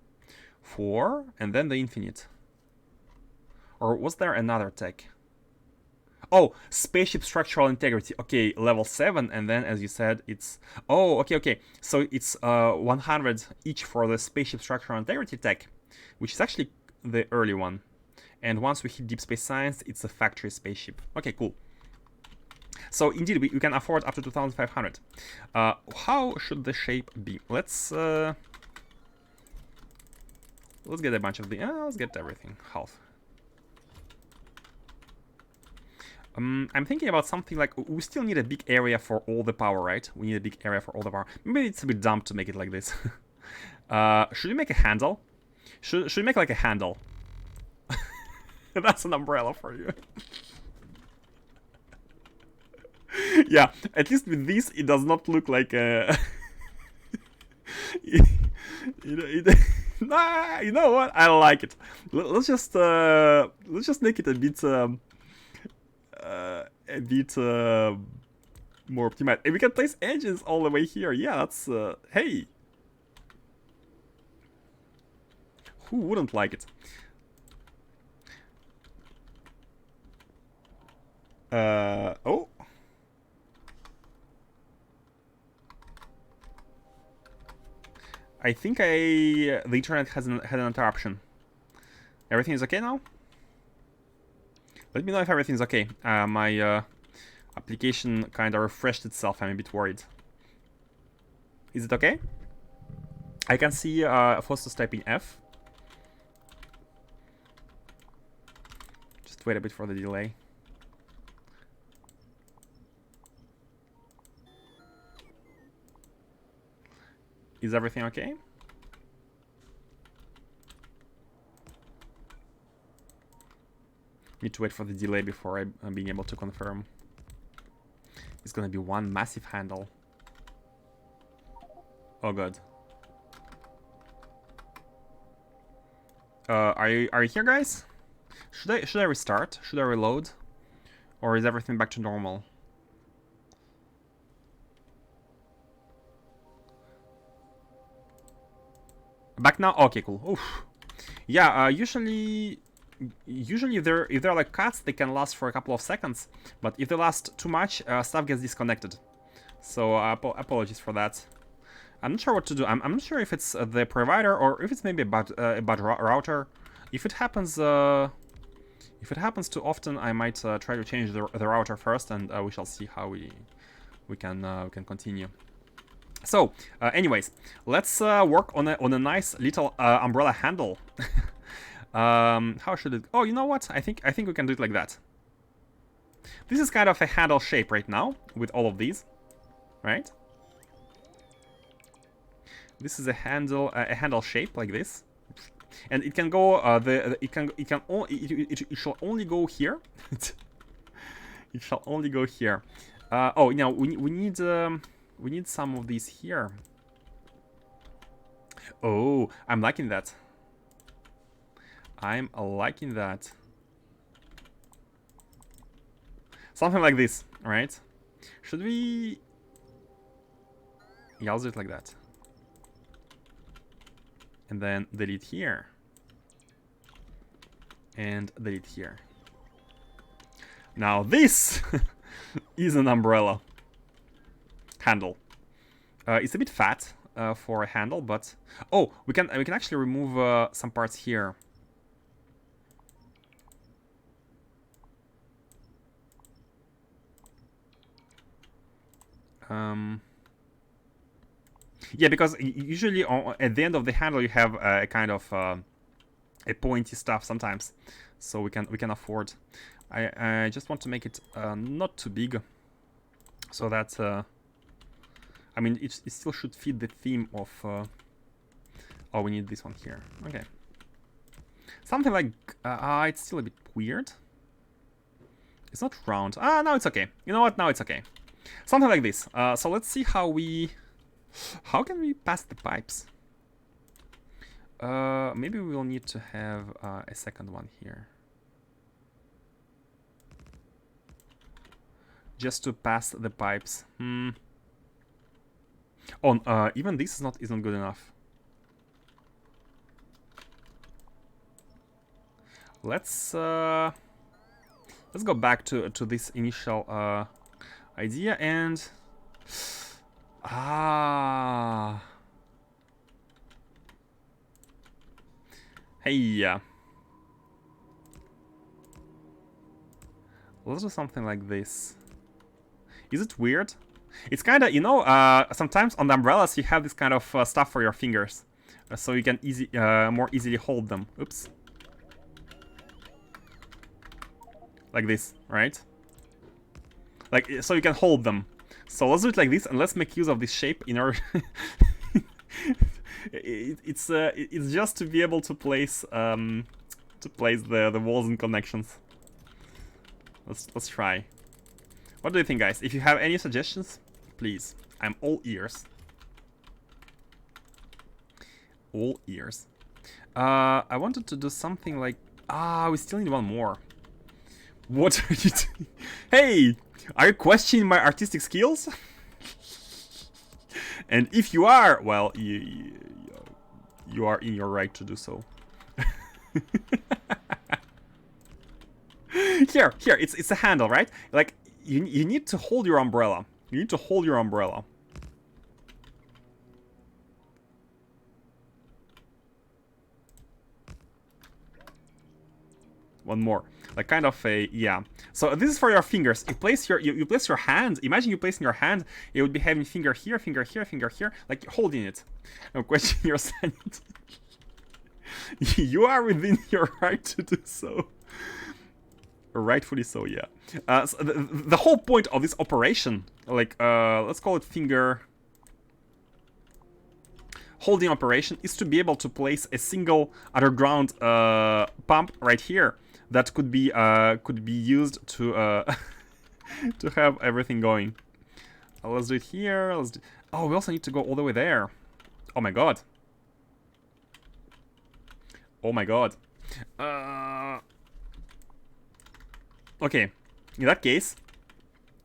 4, and then the Infinite. Or was there another tech? Oh, Spaceship Structural Integrity. Okay, level 7, and then, as you said, it's... Oh, okay, okay. So it's 100 each for the Spaceship Structural Integrity tech, which is actually the early one. And once we hit Deep Space Science, it's a Factory Spaceship. Okay, cool. So indeed, we can afford up to 2,500. How should the shape be? Let's get a bunch of the... let's get everything, half. I'm thinking about something like, we still need a big area for all the power, right? We need a big area for all the power. Maybe it's a bit dumb to make it like this. Should we make a handle? Should we make like a handle? That's an umbrella for you. Yeah, at least with this, it does not look like a... Nah, you know what? I like it. Let's just make it a bit more optimized. And we can place engines all the way here. Yeah, that's hey, who wouldn't like it? Oh. I think the internet had an interruption. Everything is okay now? Let me know if everything's okay. My application kind of refreshed itself. I'm a bit worried. Is it okay? I can see Faustus typing F. Just wait a bit for the delay. Is everything okay? Need to wait for the delay before I'm being able to confirm. It's gonna be one massive handle. Oh god. Are you here, guys? Should I restart? Should I reload? Or is everything back to normal? Back now? Okay, cool. Oof. Yeah, usually if they're like cuts, they can last for a couple of seconds, but if they last too much, stuff gets disconnected. So apologies for that. I'm not sure what to do. I'm not sure if it's the provider or if it's maybe a bad router. If it happens too often, I might try to change the router first, and we shall see how we can continue. So, anyways, let's work on a nice little umbrella handle. How should it? Oh, you know what? I think we can do it like that. This is kind of a handle shape right now with all of these, right? This is a handle shape like this, and it can go. It shall only go here. It shall only go here. Oh, now we need some of these here. Oh, I'm liking that. I'm liking that. Something like this, right? Should we? Yeah, I'll do it like that. And then delete here. And delete here. Now this is an umbrella handle. It's a bit fat for a handle, but oh, we can actually remove some parts here. Yeah, because usually at the end of the handle you have a kind of a pointy stuff sometimes, so we can afford. I just want to make it not too big, so that I mean it still should fit the theme of. Oh, we need this one here. Okay, something like it's still a bit weird. It's not round. Now it's okay. You know what? Now it's okay. Something like this. So let's see how can we pass the pipes? Maybe we will need to have a second one here. Just to pass the pipes. Oh, even this isn't good enough. Let's go back to this initial idea and hey, let's do something like this. Is it weird? It's kind of, you know, sometimes on the umbrellas you have this kind of stuff for your fingers, so you can more easily hold them. Oops. Like this, right? Like, so you can hold them. So let's do it like this, and let's make use of this shape in order. It's just to be able to place the walls and connections. Let's try. What do you think, guys? If you have any suggestions, please, I'm all ears. All ears. I wanted to do something like we still need one more. What are you doing? Hey, are you questioning my artistic skills? And if you are, well, you are in your right to do so. Here, it's a handle, right? Like, you need to hold your umbrella. You need to hold your umbrella. One more. Like kind of a, yeah. So this is for your fingers. You place your hand. Imagine you placing your hand. It would be having finger here, finger here, finger here, like holding it. No question your sanity. You are within your right to do so. Rightfully so, yeah. So the whole point of this operation, like let's call it finger holding operation, is to be able to place a single underground pump right here that could be used to to have everything going. Let's do it here. Oh, we also need to go all the way there. Oh my god. Oh my god. Okay. In that case,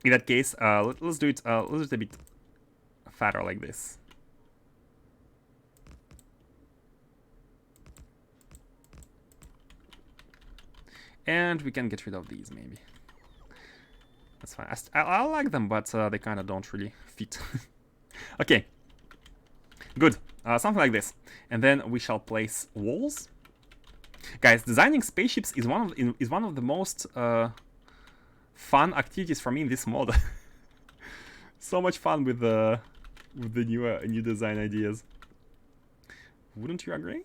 let's do it. Let's do it a bit fatter like this. And we can get rid of these, maybe. That's fine. I like them, but they kind of don't really fit. Okay. Good. Something like this. And then we shall place walls. Guys, designing spaceships is one of the most fun activities for me in this mod. So much fun with with the new design ideas. Wouldn't you agree?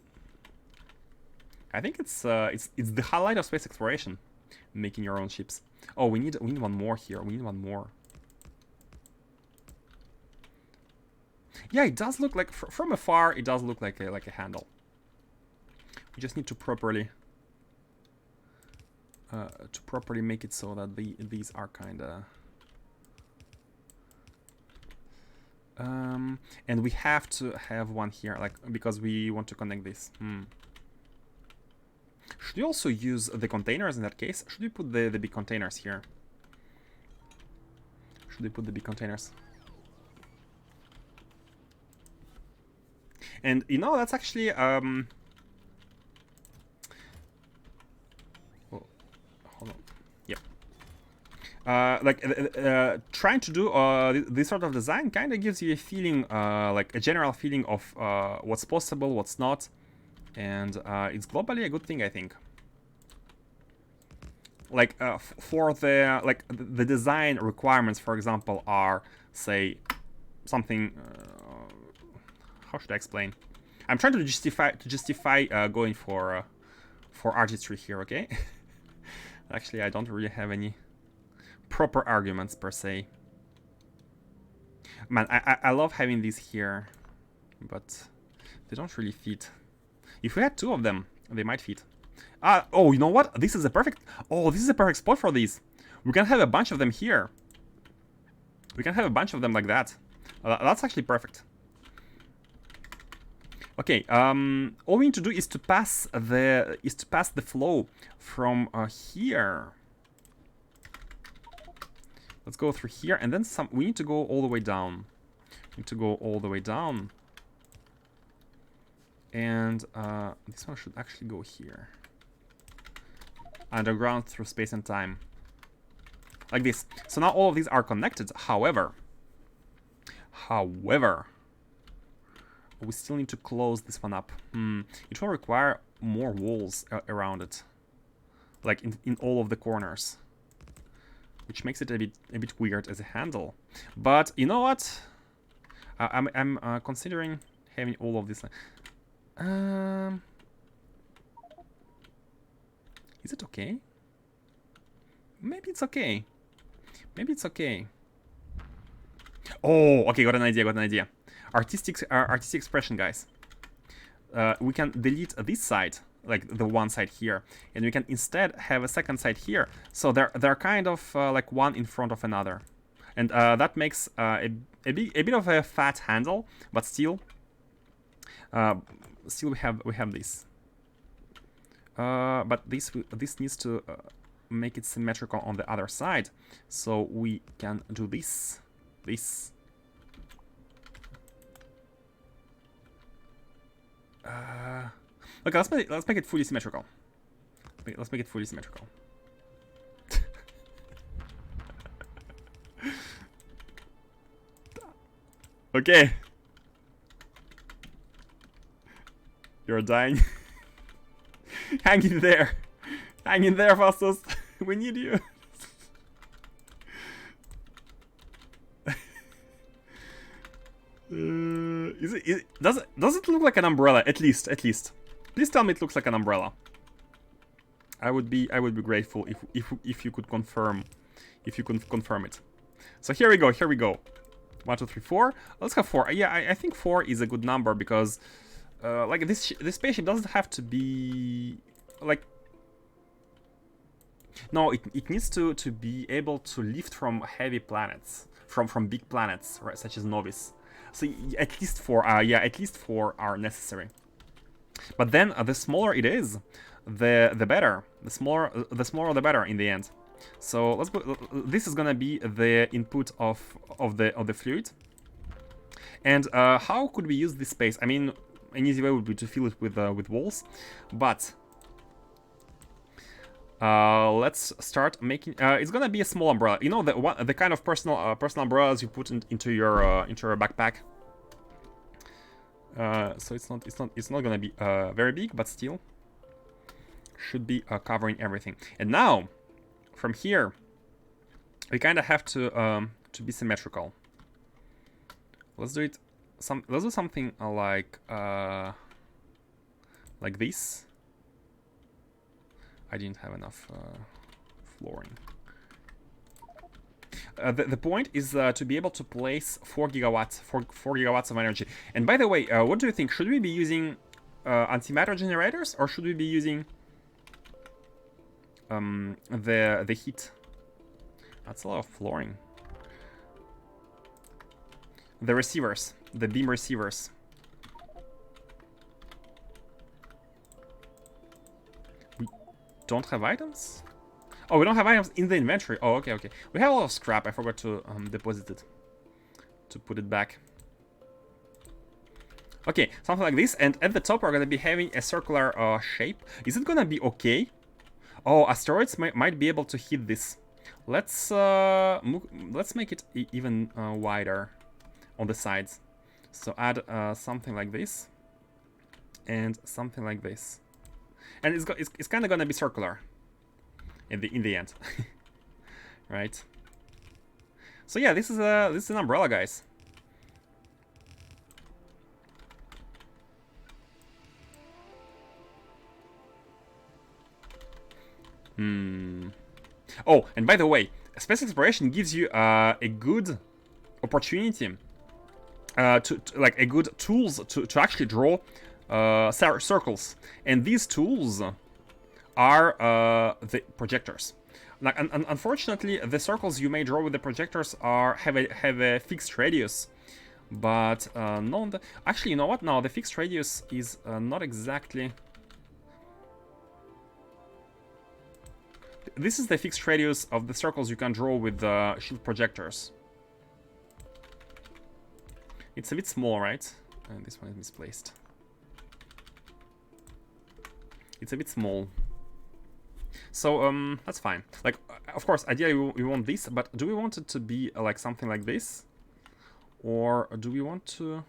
I think it's the highlight of space exploration, making your own ships. Oh, we need one more here. We need one more. Yeah, it does look like from afar. It does look like a handle. We just need to properly make it so that these are kind of. And we have to have one here, like, because we want to connect this. Should we also use the containers in that case? Should we put the big containers here? Should we put the big containers? And you know, that's actually oh, hold on. Yep. Trying to do this sort of design kind of gives you a feeling, like a general feeling of what's possible, what's not, and it's globally a good thing, I think. Like for the design requirements, for example, are, say, something. How should I explain? I'm trying to justify going for artistry here, okay? Actually, I don't really have any proper arguments per se. Man, I love having these here, but they don't really fit. If we had two of them, they might fit. Oh, you know what? This is a perfect. Oh, this is a perfect spot for these. We can have a bunch of them here. We can have a bunch of them like that. That's actually perfect. Okay. All we need to do is to pass the flow from here. Let's go through here, and then some. We need to go all the way down. We need to go all the way down. And this one should actually go here. Underground through space and time. Like this. So now all of these are connected. However, we still need to close this one up. It will require more walls around it. Like in all of the corners. Which makes it a bit weird as a handle. But you know what? I'm considering having all of this. Is it okay? Maybe it's okay. Maybe it's okay. Oh, okay, got an idea. Artistic expression, guys. We can delete this side, like the one side here, and we can instead have a second side here. So they're kind of like one in front of another, and that makes a bit of a fat handle, but still we have this. But this needs to make it symmetrical on the other side, so we can do this. Okay, let's make it fully symmetrical. Let's make it fully symmetrical. Okay. You're dying. Hang in there. Hang in there, Fastos. We need you. Does it look like an umbrella? At least. Please tell me it looks like an umbrella. I would be grateful if you could confirm it. So here we go. 1, 2, 3, 4. Let's have 4. Yeah, I think 4 is a good number because like this spaceship doesn't have to be like. No, it needs to be able to lift from heavy planets, from big planets, right, such as Novice. So at least 4. Yeah, at least 4 are necessary. But then the smaller it is, the better. The smaller the better in the end. So let's go. This is gonna be the input of the fluid. And how could we use this space? I mean, an easy way would be to fill it with walls, but let's start making. It's gonna be a small umbrella. You know, the kind of personal umbrellas you put into your backpack. So it's not gonna be very big, but still should be covering everything. And now, from here, we kind of have to be symmetrical. Let's do it. Let's do something like this. I didn't have enough flooring. The point is to be able to place 4 gigawatts, 4 gigawatts of energy. And by the way, what do you think? Should we be using antimatter generators, or should we be using the heat? That's a lot of flooring. The receivers, the beam receivers. We don't have items? Oh, we don't have items in the inventory. Oh, okay, okay. We have a lot of scrap. I forgot to deposit it. To put it back. Okay, something like this. And at the top, we're going to be having a circular shape. Is it going to be okay? Oh, asteroids might be able to hit this. Let's make it even wider on the sides. So add something like this. And something like this. And it's kind of going to be circular. In the end, right? So yeah, this is an umbrella, guys. Oh, and by the way, space exploration gives you a good opportunity to like a good tools to actually draw circles, and these tools are the projectors. Like, unfortunately, the circles you may draw with the projectors have a fixed radius, but no. Actually, you know what? No, the fixed radius is not exactly. This is the fixed radius of the circles you can draw with the shield projectors. It's a bit small, right? And this one is misplaced. It's a bit small. So, that's fine. Like, of course, ideally we want this, but do we want it to be like something like this? Or do we want to...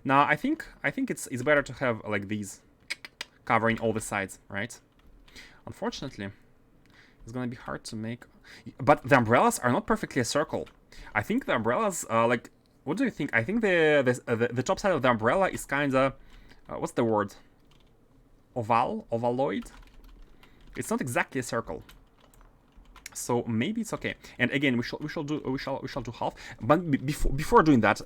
Nah, I think it's better to have like these covering all the sides, right? Unfortunately, it's gonna be hard to make... But the umbrellas are not perfectly a circle. I think the umbrellas, like... What do you think? I think the top side of the umbrella is kinda... what's the word? Ovaloid. It's not exactly a circle, so maybe it's okay. And again, we shall do half. But before doing that,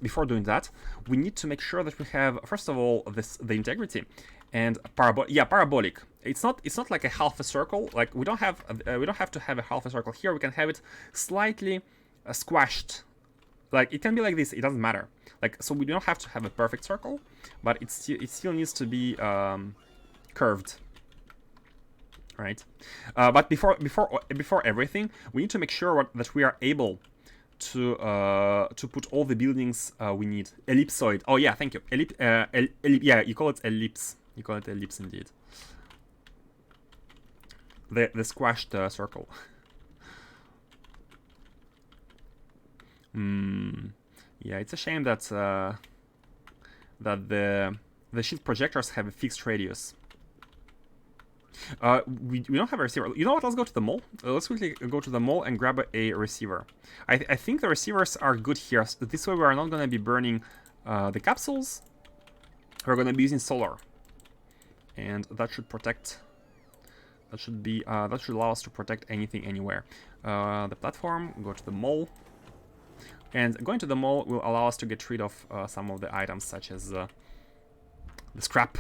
we need to make sure that we have, first of all, the integrity and parabolic. It's not like a half a circle. Like we don't have to have a half a circle here. We can have it slightly squashed. Like it can be like this. It doesn't matter. Like, so we don't have to have a perfect circle, but it still needs to be curved, right? But before everything, we need to make sure that we are able to put all the buildings we need. Ellipsoid. Oh yeah, thank you. Yeah, you call it ellipse. You call it ellipse indeed. The squashed circle. Yeah, it's a shame that the shield projectors have a fixed radius. We don't have a receiver. You know what? Let's go to the mall. Let's quickly go to the mall and grab a receiver. I think the receivers are good here. So this way we are not going to be burning the capsules. We're going to be using solar, and that should protect. That should allow us to protect anything anywhere. The platform. Go to the mall. And going to the mall will allow us to get rid of some of the items, such as the scrap.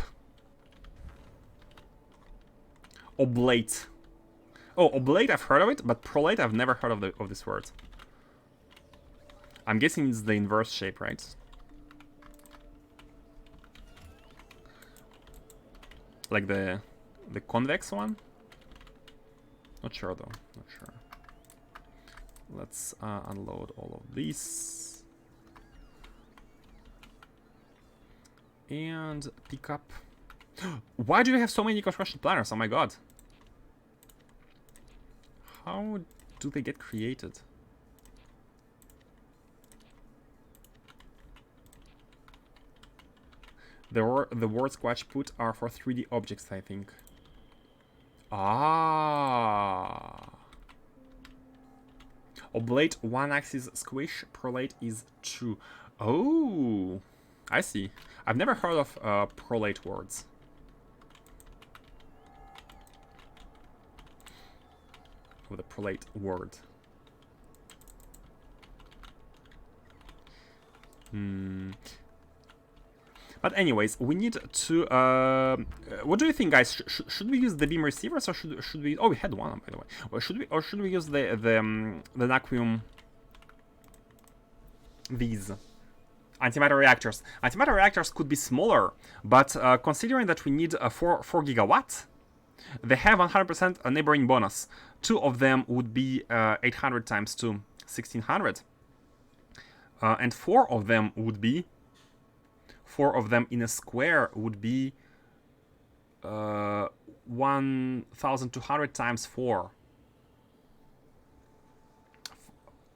Oblate. Oh, oblate, I've heard of it, but prolate, I've never heard of this word. I'm guessing it's the inverse shape, right? Like the convex one? Not sure though, not sure. Let's unload all of these. And pick up... Why do you have so many construction planners? Oh my god. How do they get created? The words Squatch put are for 3D objects, I think. Ah. Oblate 1 axis squish, prolate is 2. Oh, I see. I've never heard of prolate words. With a prolate word. But anyways, we need to. What do you think, guys? Should we use the beam receivers or should we? Oh, we had one, by the way. Or should we use the Naquium? These antimatter reactors. Antimatter reactors could be smaller, but considering that we need 4 gigawatt, they have 100% a neighboring bonus. 2 of them would be 800 times 2, 1600, and 4 of them would be. 4 of them in a square would be 1,200 times 4.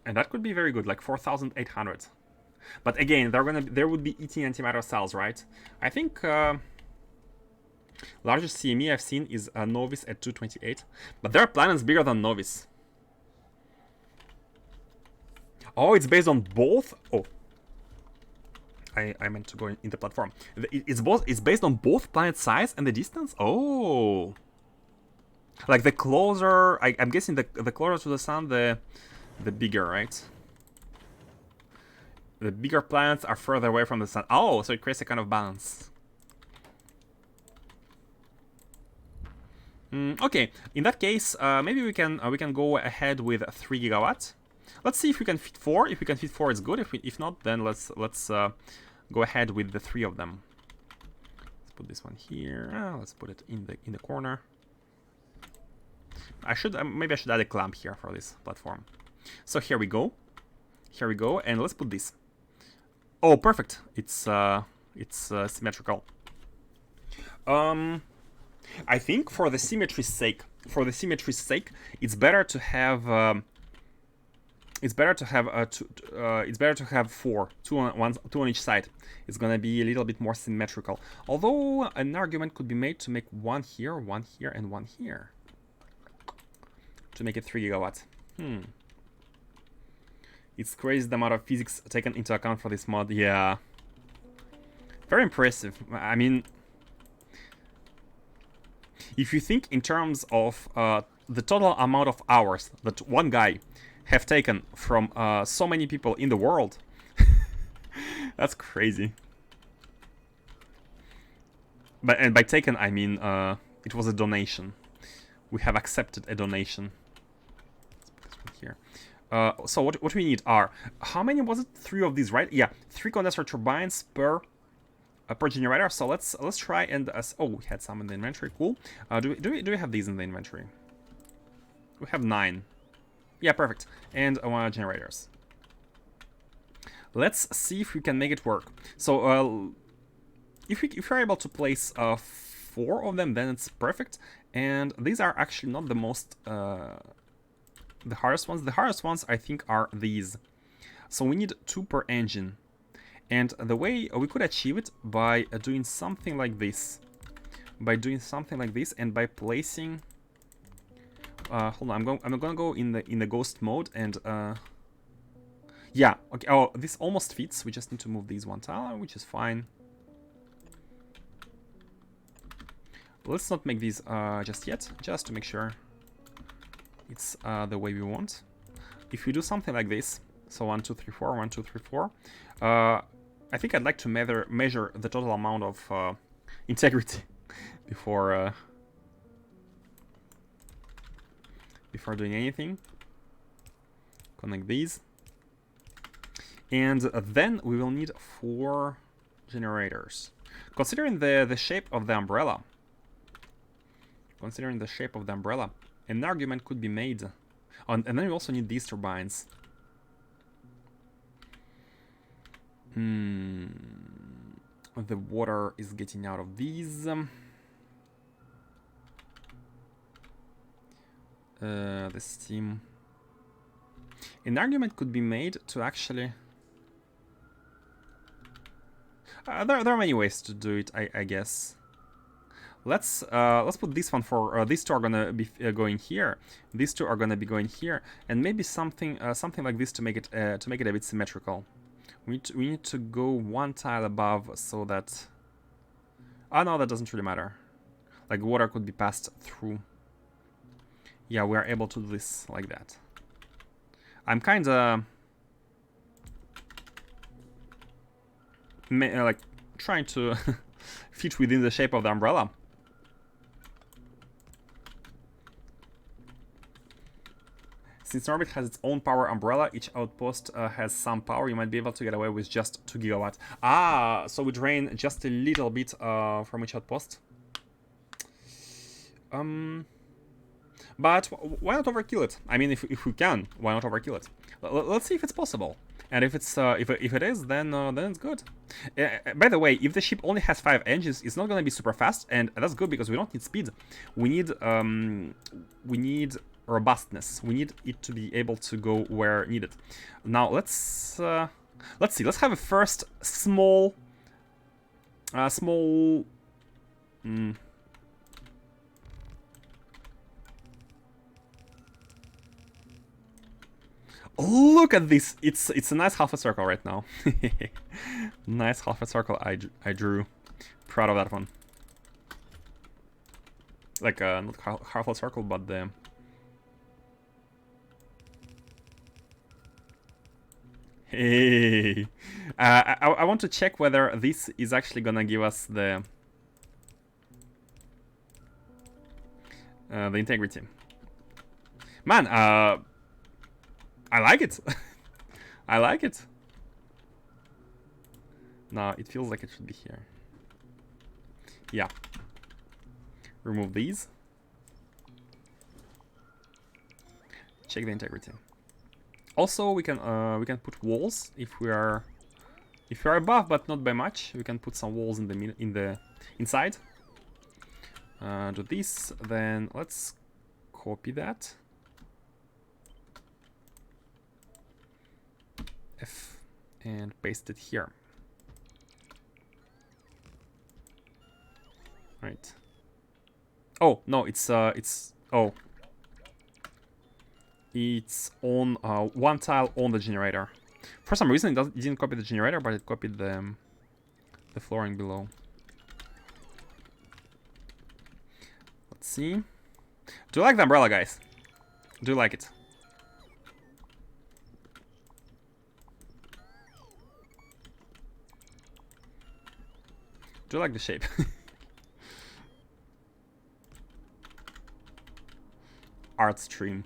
And that could be very good, like 4,800. But again, there would be eating antimatter cells, right? I think largest CME I've seen is Novice at 228. But there are planets bigger than Novice. Oh, it's based on both? Oh. I meant to go in the platform. It's based on both planet size and the distance? Oh. Like the closer, I'm guessing the closer to the sun, the bigger, right? The bigger planets are further away from the sun. Oh, so it creates a kind of balance. Okay, in that case, maybe we can go ahead with 3 gigawatt. Let's see if we can fit 4. If we can fit 4, it's good. If not, then let's go ahead with the 3 of them. Let's put this one here. Let's put it in the corner. I should maybe I should add a clamp here for this platform. So here we go. Here we go, and let's put this. Oh, perfect. It's symmetrical. I think for the symmetry's sake, it's better to have. It's better to have 4, 2 on each side. It's gonna be a little bit more symmetrical. Although an argument could be made to make 1 here, and 1 here, to make it 3 gigawatt. It's crazy the amount of physics taken into account for this mod. Yeah, very impressive. I mean, if you think in terms of the total amount of hours that one guy have taken from so many people in the world, that's crazy. And by taken, I mean it was a donation. We have accepted a donation. Let's put this one here. So what we need are, how many was it? 3 of these, right? Yeah, 3 condenser turbines per generator. So let's try and oh, we had some in the inventory. Cool. Do we have these in the inventory? We have 9. Yeah, perfect. And 1 generators. Let's see if we can make it work. So if you're able to place 4 of them, then it's perfect. And these are actually not the most the hardest ones. The hardest ones, I think, are these. So we need 2 per engine. And the way we could achieve it by doing something like this. And by placing... hold on, I'm gonna go in the ghost mode and... yeah, okay, oh, this almost fits. We just need to move these 1 tile, which is fine. Let's not make these just yet, just to make sure it's the way we want. If we do something like this, so 1, 2, 3, 4, 1, 2, 3, 4, I think I'd like to measure the total amount of integrity before doing anything. Connect these, and then we will need 4 generators. Considering the shape of the umbrella. An argument could be made. And then we also need these turbines. The water is getting out of these. The steam. An argument could be made to actually... there are many ways to do it, I guess. Let's put this one for these two are gonna be going here. These two are gonna be going here, and maybe something something like this to make it a bit symmetrical. We need to go one tile above so that. Oh no, that doesn't really matter. Like water could be passed through. Yeah, we are able to do this like that. I'm kind of like trying to fit within the shape of the umbrella. Since Orbit has its own power umbrella, each outpost has some power. You might be able to get away with just 2 gigawatts. Ah, so we drain just a little bit from each outpost. But why not overkill it? I mean, if we can, why not overkill it? Let's see if it's possible. And if it's if it is, then it's good. By the way, if the ship only has 5 engines, it's not gonna be super fast, and that's good because we don't need speed. We need robustness. We need it to be able to go where needed. Now let's see. Let's have a first small Look at this! It's a nice half a circle right now. Nice half a circle I drew. Proud of that one. Like not half a circle, but the. Hey, I want to check whether this is actually gonna give us the integrity. Man, I like it. I like it. No, it feels like it should be here. Yeah. Remove these. Check the integrity. Also, we can put walls if we are above, but not by much. We can put some walls in the inside. Do this. Then let's copy that. F and paste it here. Right. Oh no, it's oh. It's on one tile on the generator. For some reason, it didn't copy the generator, but it copied the flooring below. Let's see. Do you like the umbrella, guys? Do you like it? Do you like the shape? Art stream.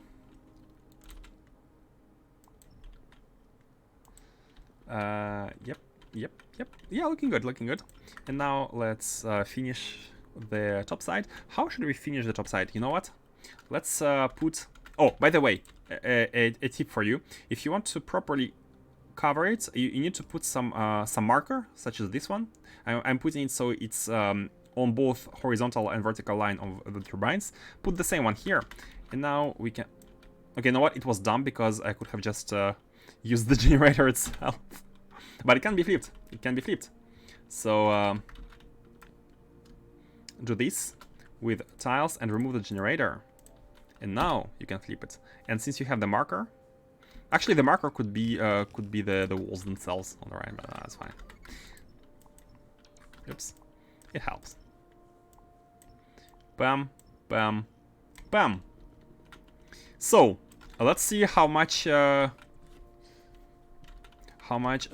Yep. Yeah, looking good, looking good. And now let's finish the top side. How should we finish the top side? You know what? Let's put... Oh, by the way, a tip for you. If you want to properly cover it, you need to put some marker, such as this one. I'm putting it so it's on both horizontal and vertical line of the turbines. Put the same one here. And now we can... Okay, you know what? It was dumb because I could have just used the generator itself. But it can be flipped. It can be flipped. So do this with tiles and remove the generator. And now you can flip it. And since you have the marker... Actually, the marker could be the walls themselves on the right, but that's fine. Oops. It helps. Bam, bam, bam. So, let's see how much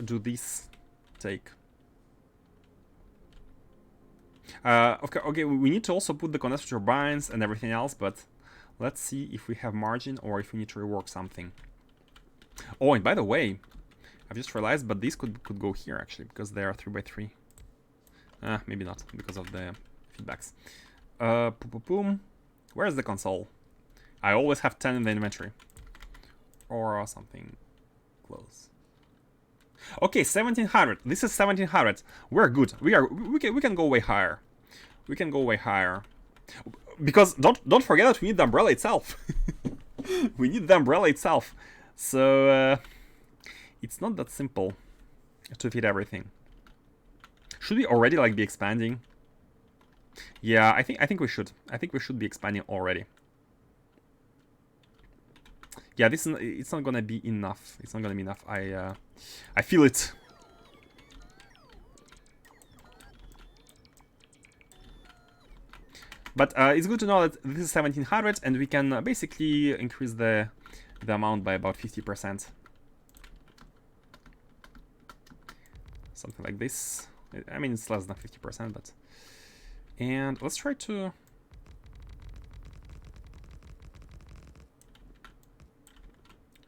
do these take. Okay, we need to also put the condenser turbines and everything else, but let's see if we have margin or if we need to rework something. Oh, and by the way, I've just realized, but these could go here actually, because they are 3x3. Maybe not, because of the feedbacks. Boom. Where's the console? I always have 10 in the inventory. Or something close. Okay, 1700. This is 1700. We're good. We can go way higher. We can go way higher. Because don't forget that we need the umbrella itself. We need the umbrella itself. So it's not that simple to fit everything. Should we already like be expanding? Yeah, I think we should. I think we should be expanding already. Yeah, this is, it's not gonna be enough. It's not gonna be enough. I feel it. But it's good to know that this is 1700 and we can basically increase the amount by about 50%. Something like this. I mean, it's less than 50%, but... And let's try to...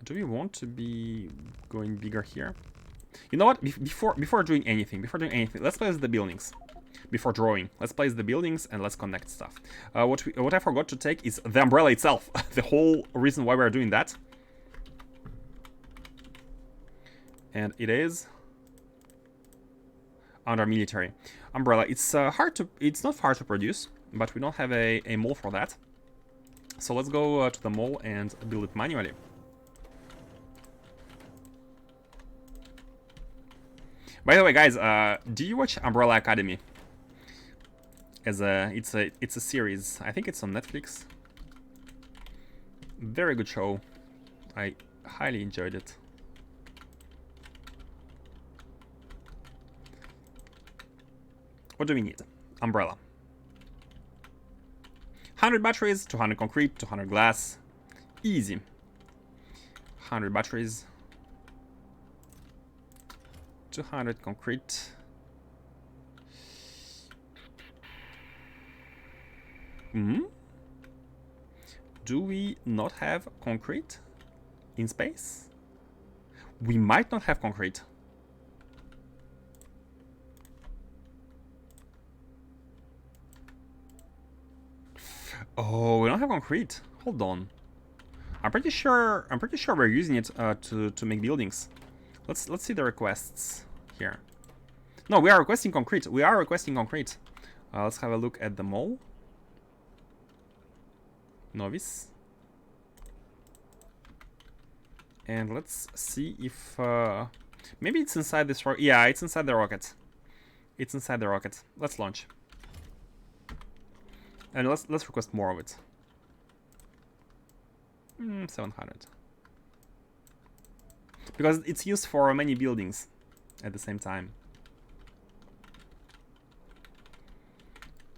Do we want to be going bigger here? You know what? Before doing anything, let's place the buildings. Before drawing, let's place the buildings and let's connect stuff. What I forgot to take is the umbrella itself. The whole reason why we're doing that. And it is under military umbrella. It's it's not hard to produce, but we don't have a mall for that. So let's go to the mall and build it manually. By the way, guys, do you watch Umbrella Academy? It's a series. I think it's on Netflix. Very good show. I highly enjoyed it. What do we need? Umbrella. 100 batteries, 200 concrete, 200 glass. Easy. 100 batteries. 200 concrete. Do we not have concrete in space? We might not have concrete. Oh, we don't have concrete. Hold on. I'm pretty sure we're using it to make buildings. Let's see the requests here. No, we are requesting concrete. Let's have a look at the mall. Novice. And let's see if maybe it's inside this rocket. Yeah, it's inside the rocket. Let's launch. And let's request more of it. 700. Because it's used for many buildings at the same time.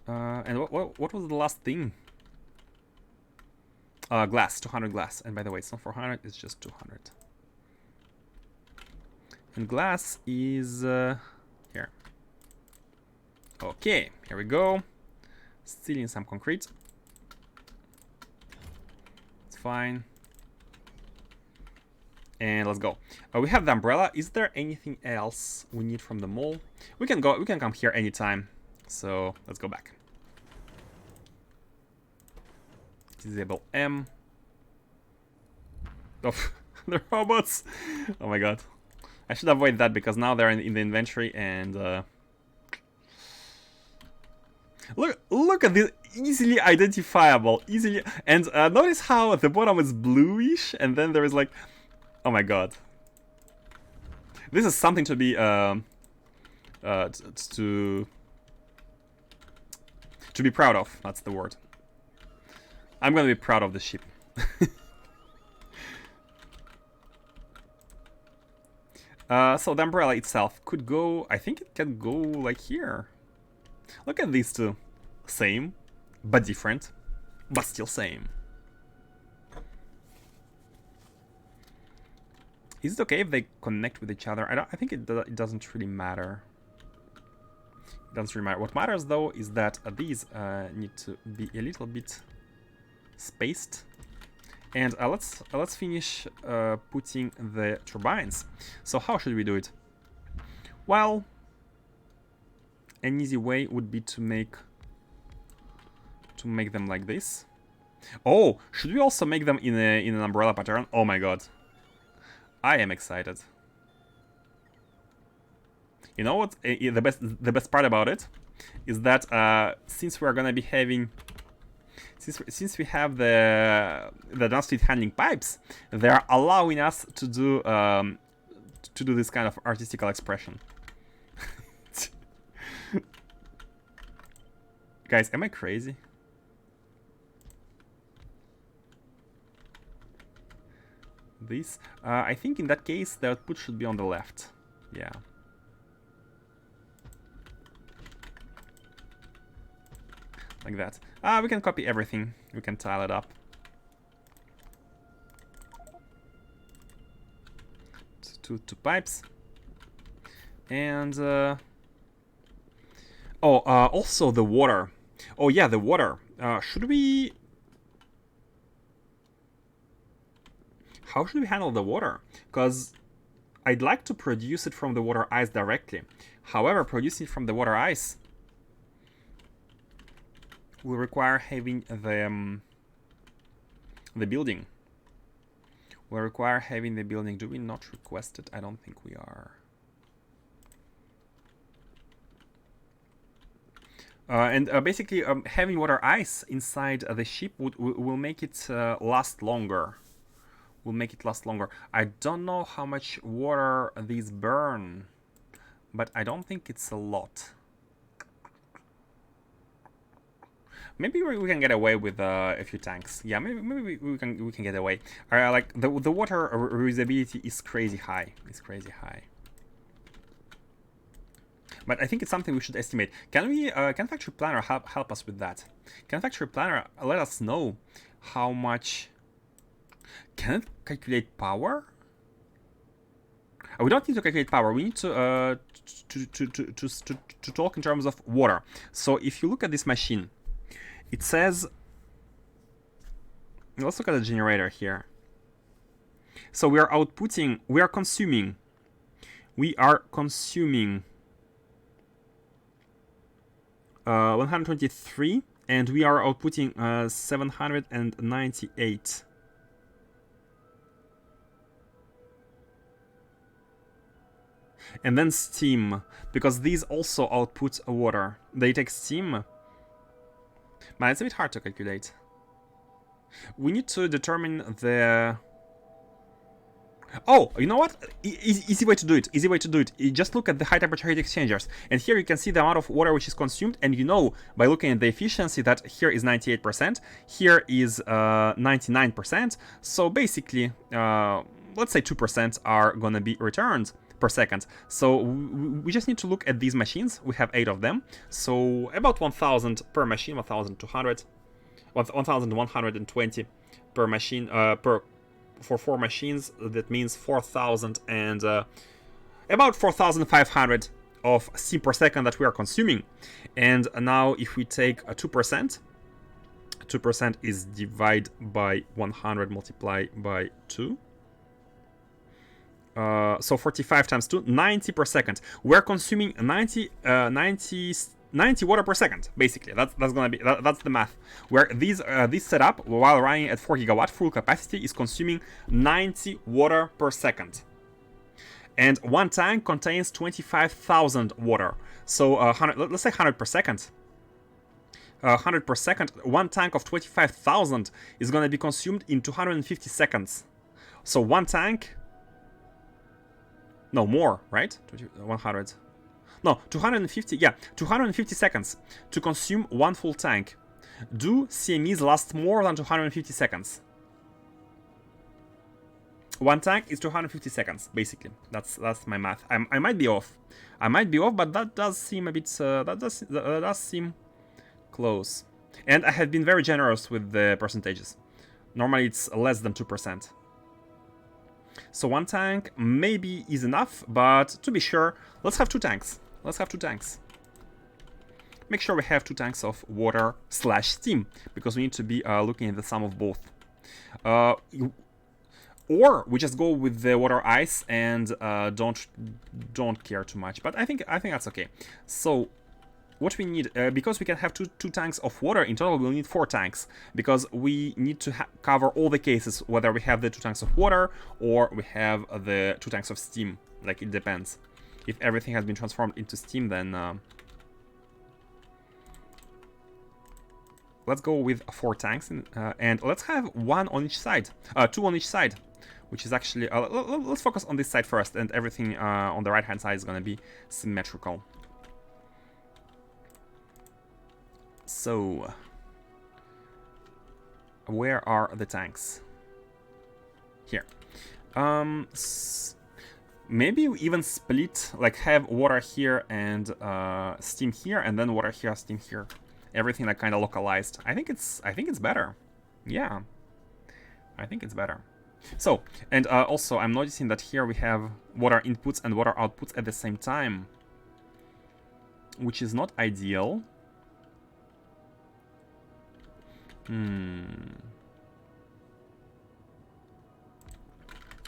And what was the last thing? Glass, 200 glass. And by the way, it's not 400, it's just 200. And glass is here. Okay, here we go. Stealing some concrete. It's fine. And let's go. We have the umbrella. Is there anything else we need from the mall? We can come here anytime. So let's go back. Disable M. Oh, the robots. Oh my god. I should avoid that because now they're in the inventory and look at this, easily identifiable, and notice how the bottom is bluish and then there is like, oh my god. This is something to be to be proud of. That's the word. I'm gonna be proud of the ship. So the umbrella itself could go, I think it can go like here. Look at these two. Same, but different, but still same. Is it okay if they connect with each other? I think it doesn't really matter. It doesn't really matter. What matters though is that these need to be a little bit spaced. And let's finish putting the turbines. So how should we do it? Well, an easy way would be to make them like this. Oh, should we also make them in an umbrella pattern? Oh my god, I am excited. You know what? The best part about it is that since we are gonna be having. Since we have the downstream handling pipes, they are allowing us to do this kind of artistical expression. Guys, am I crazy? This? I think in that case the output should be on the left. Yeah. Like that. We can copy everything. We can tile it up. Two pipes. And also the water. Oh yeah, the water. Should we? How should we handle the water? Because I'd like to produce it from the water ice directly. However, producing it from the water ice will require having the building. Will require having the building. Do we not request it? I don't think we are. And basically, having water ice inside the ship will make it last longer. Will make it last longer. I don't know how much water these burn, but I don't think it's a lot. Maybe we can get away with a few tanks. Yeah, maybe we can get away. Like the water reusability is crazy high. It's crazy high. But I think it's something we should estimate. Can we? Can Factory Planner help us with that? Can Factory Planner let us know how much? Can it calculate power? We don't need to calculate power. We need to talk in terms of water. So if you look at this machine, it says. Let's look at the generator here. So we are outputting. We are consuming 123, and we are outputting 798. And then steam, because these also output water. They take steam. But it's a bit hard to calculate. We need to determine the... Oh, you know what? Easy way to do it. Easy way to do it. You just look at the high temperature heat exchangers. And here you can see the amount of water which is consumed. And you know, by looking at the efficiency, that here is 98%. Here is 99%. So basically, let's say 2% are going to be returned per second. So we just need to look at these machines. We have 8 of them. So about 1,000 per machine, 1,200, 1,120 per machine, for 4 machines. That means 4,000 and about 4,500 of steam per second that we are consuming. And now if we take a 2%, 2% is divided by 100 multiplied by 2. So 45 times 2, 90 per second. We're consuming 90 water per second, basically. That's gonna be that's the math. Where this setup, while running at 4 gigawatt full capacity, is consuming 90 water per second. And one tank contains 25,000 water. So let's say 100 per second. 100 per second. One tank of 25,000 is gonna be consumed in 250 seconds. So one tank. No, more, right? 100. No, 250, yeah, 250 seconds to consume one full tank. Do CMEs last more than 250 seconds? One tank is 250 seconds, basically. That's my math. I might be off. I might be off, but that does seem a bit, that does seem close. And I have been very generous with the percentages. Normally it's less than 2%. So one tank maybe is enough, but to be sure, let's have 2 tanks. Let's have 2 tanks. Make sure we have 2 tanks of water / steam, because we need to be looking at the sum of both. Or we just go with the water ice and don't care too much. But I think that's okay. So what we need, because we can have two tanks of water, in total we'll need 4 tanks, because we need to cover all the cases, whether we have the 2 tanks of water or we have the 2 tanks of steam. Like, it depends. If everything has been transformed into steam, then let's go with 4 tanks, and let's have 1 on each side, 2 on each side, which is actually, let's focus on this side first, and everything on the right hand side is going to be symmetrical. So, where are the tanks? Here. Maybe we even split, like have water here and steam here, and then water here, steam here. Everything like kind of localized. I think it's better. Yeah, I think it's better. So, and also I'm noticing that here we have water inputs and water outputs at the same time, which is not ideal.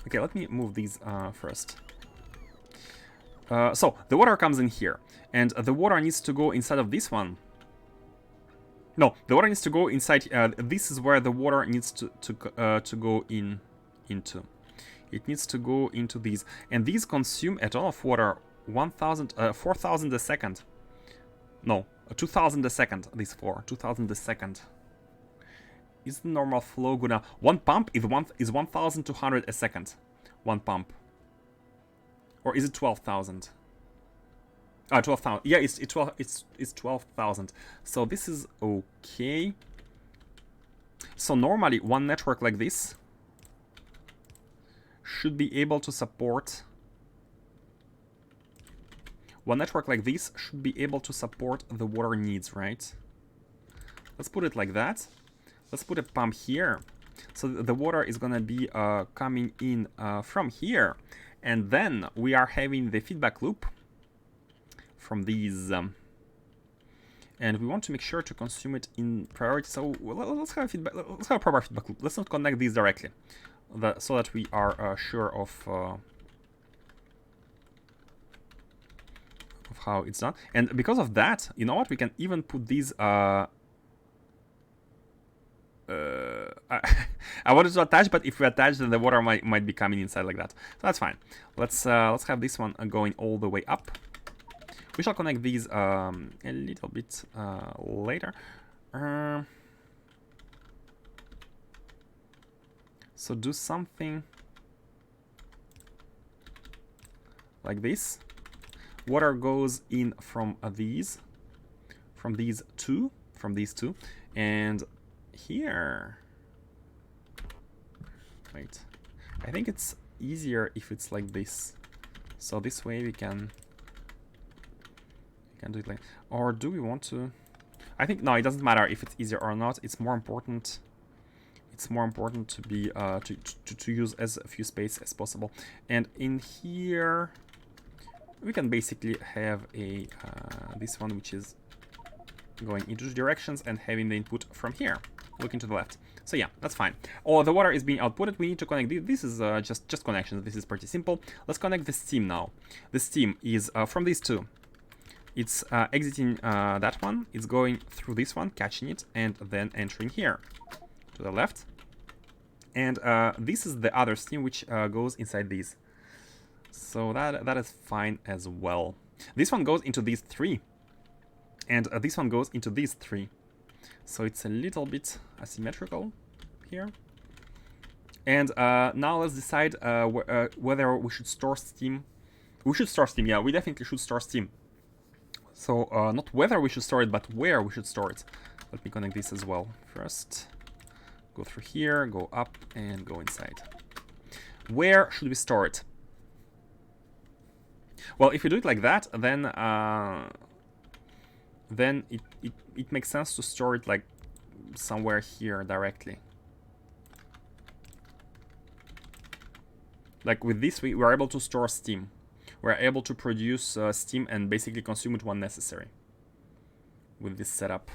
Okay, let me move these first. So, the water comes in here, and the water needs to go inside of this one. No, the water needs to go inside, this is where the water needs to go into. It needs to go into these, and these consume a ton of water, 4,000 a second. No, 2,000 a second, these four, 2,000 a second. Is the normal flow gonna... One pump is 1,200 a second. One pump. Or is it 12,000? 12,000. Yeah, it's 12,000. So this is okay. So normally one network like this should be able to support... One network like this should be able to support the water needs, right? Let's put it like that. Let's put a pump here. So the water is gonna be coming in from here. And then we are having the feedback loop from these. And we want to make sure to consume it in priority. So let's have a feedback. Let's have a proper feedback loop. Let's not connect these directly, so that we are sure of how it's done. And because of that, you know what? We can even put these. I wanted to attach, but if we attach, then the water might be coming inside like that. So that's fine. Let's have this one going all the way up. We shall connect these a little bit later. So do something like this. Water goes in from these two, and here. Wait, I think it's easier if it's like this. So this way we can do it like, or do we want to? I think no, it doesn't matter if it's easier or not. It's more important. It's more important to be to use as few space as possible. And in here, we can basically have a this one which is going into the directions and having the input from here, looking to the left. So yeah, that's fine. Oh, the water is being outputted. We need to connect. This is just connections. This is pretty simple. Let's connect the steam now. The steam is from these two. It's exiting that one. It's going through this one, catching it, and then entering here to the left. And this is the other steam which goes inside these. So that is fine as well. This one goes into these three. And this one goes into these three. So it's a little bit asymmetrical here. And now let's decide whether we should store steam. We should store steam, yeah, we definitely should store steam. So not whether we should store it, but where we should store it. Let me connect this as well. First, go through here, go up, and go inside. Where should we store it? Well, if you do it like that, then it makes sense to store it like somewhere here directly. Like with this, we are able to store steam. We're able to produce steam and basically consume it when necessary with this setup.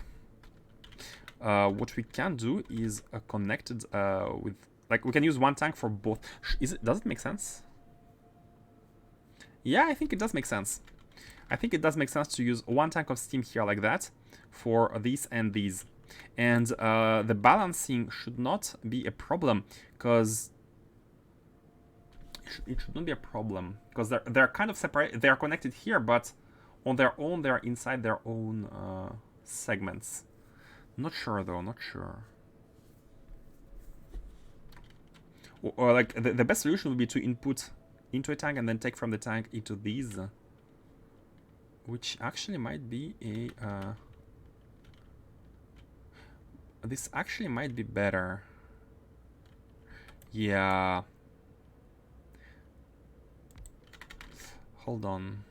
What we can do is connected with, like, we can use one tank for both. Does it make sense? Yeah, I think it does make sense. I think it does make sense to use one tank of steam here like that for these and these. And the balancing should not be a problem, because it should not be a problem, because they're kind of separate. They are connected here, but on their own, they're inside their own segments. Not sure though, not sure. Or like the best solution would be to input into a tank and then take from the tank into these, which actually might be a This actually might be better. Yeah. Hold on.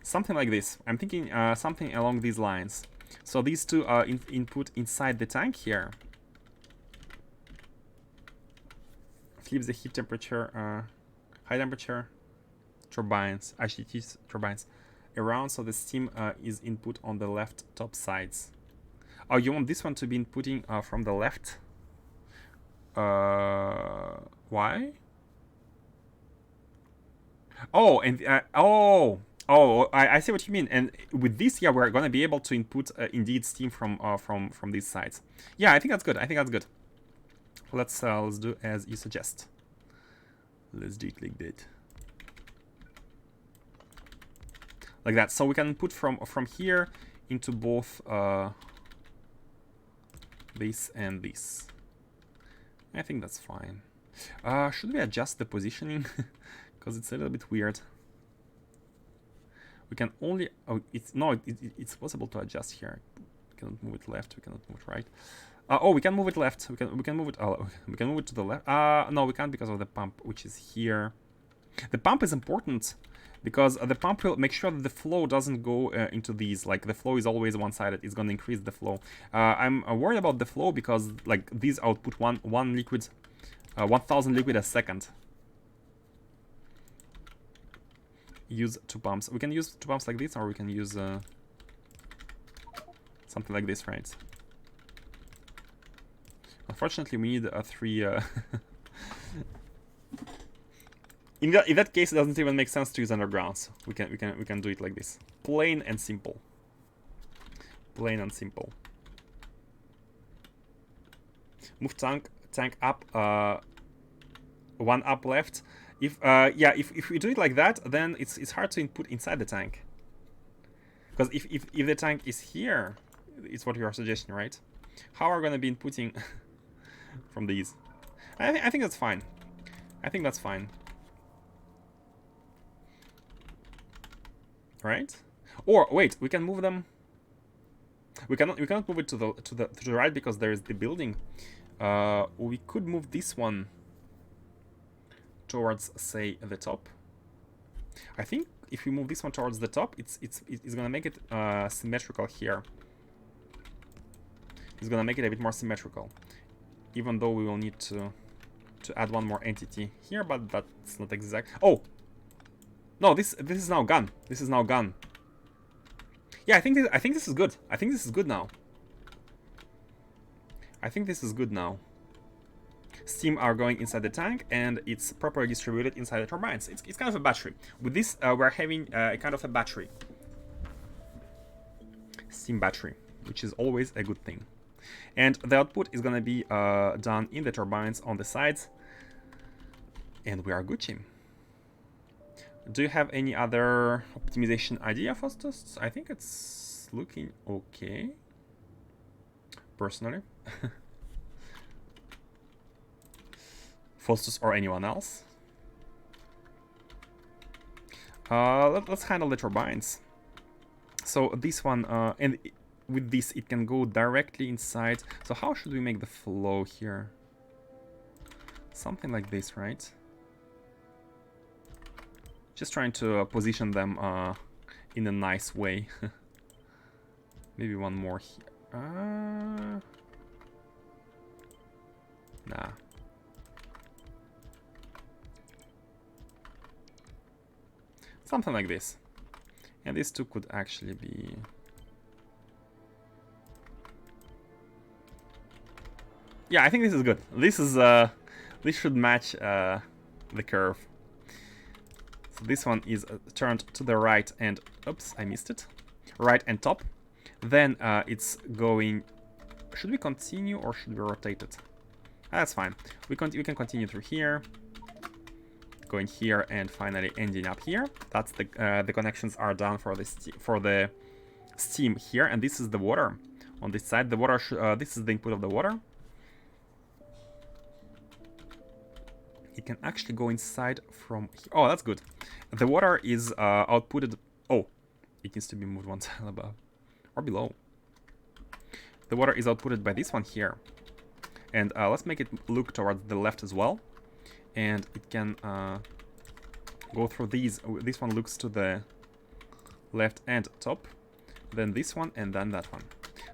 Something like this. I'm thinking something along these lines. So these two are input inside the tank here. Flips the heat temperature, high temperature turbines, ICT turbines around, so the steam is input on the left top sides. Oh, you want this one to be inputting from the left? Why? Oh, and I see what you mean. And with this, yeah, we're gonna be able to input indeed steam from these sides. Yeah, I think that's good. I think that's good. Let's do as you suggest. Let's do it like that. Like that. So we can put from here into both this and this. I think that's fine. Should we adjust the positioning? Because it's a little bit weird. We can only... Oh, it's possible to adjust here. We cannot move it left. We cannot move it right. Oh, we can move it left. We can move it. Oh, we can move it to the left. No, we can't because of the pump, which is here. The pump is important because the pump will make sure that the flow doesn't go into these. Like the flow is always one-sided. It's going to increase the flow. I'm worried about the flow because like these output one liquid, 1,000 liquid a second. Use two pumps. We can use two pumps like this, or we can use something like this, right? Unfortunately, we need three. In that case, it doesn't even make sense to use undergrounds. We can do it like this, plain and simple. Plain and simple. Move tank up, one up left. If if we do it like that, then it's hard to input inside the tank. Because if the tank is here, it's what you are suggesting, right? How are we gonna be inputting from these? I think that's fine. I think that's fine. Right? Or wait, we can move them. We cannot move it to the right because there is the building. We could move this one towards, say, the top. I think if we move this one towards the top, it's gonna make it symmetrical here. It's gonna make it a bit more symmetrical, even though we will need to add one more entity here, but that's not exact. Oh, no, this is now gone. This is now gone. Yeah, I think this is good. I think this is good now. I think this is good now. Steam are going inside the tank, and it's properly distributed inside the turbines. It's kind of a battery. With this, we're having a kind of a battery. Steam battery, which is always a good thing. And the output is going to be done in the turbines on the sides. And we are Gucci. Do you have any other optimization idea, Faustus? I think it's looking okay, personally. Faustus or anyone else? Let's handle the turbines. So this one, and with this it can go directly inside. So how should we make the flow here? Something like this, right? Just trying to position them in a nice way. Maybe one more here. Nah. Something like this. And these two could actually be... Yeah, I think this is good. This is this should match the curve. So this one is turned to the right and... Oops, I missed it. Right and top. Then it's going... Should we continue or should we rotate it? That's fine. We can continue through here. Going here and finally ending up here. That's the connections are done for the steam here, and this is the water on this side. The water this is the input of the water. It can actually go inside from here. Oh, that's good. The water is outputted. Oh, it needs to be moved one tile above or below. the water is outputted by this one here. And let's make it look towards the left as well. And it can go through these. This one looks to the left and top. Then this one and then that one.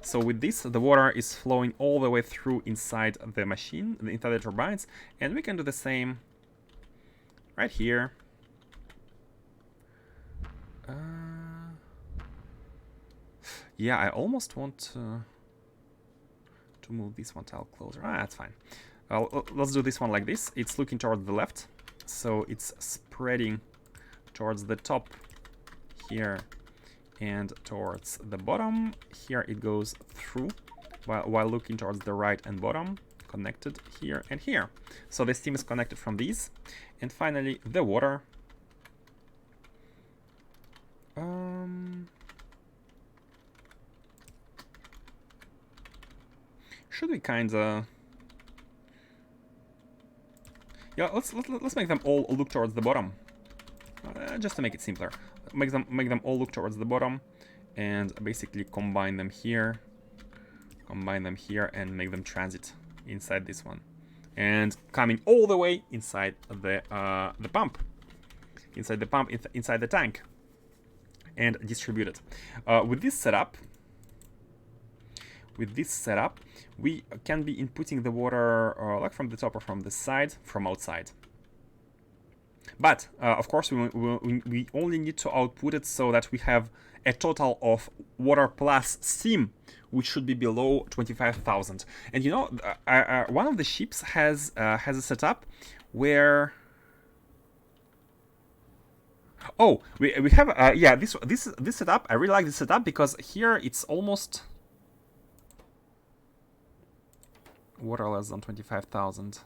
So with this, the water is flowing all the way through inside the machine, inside the turbines. And we can do the same right here. Yeah, I almost want to move this one tile closer. Ah, that's fine. Let's do this one like this. It's looking towards the left, so it's spreading towards the top here and towards the bottom. Here it goes through while looking towards the right and bottom, connected here and here. So the steam is connected from these. And finally, the water. Should we kinda... Yeah, let's make them all look towards the bottom, just to make it simpler. Make them all look towards the bottom, and basically combine them here, and make them transit inside this one, and coming all the way inside the pump, inside the tank, and distribute it. With this setup, we can be inputting the water like from the top or from the side, from outside. But of course, we only need to output it so that we have a total of water plus steam, which should be below 25,000. And you know, one of the ships has a setup where... Oh, we have yeah, this setup. I really like this setup because here it's almost water less than 25,000.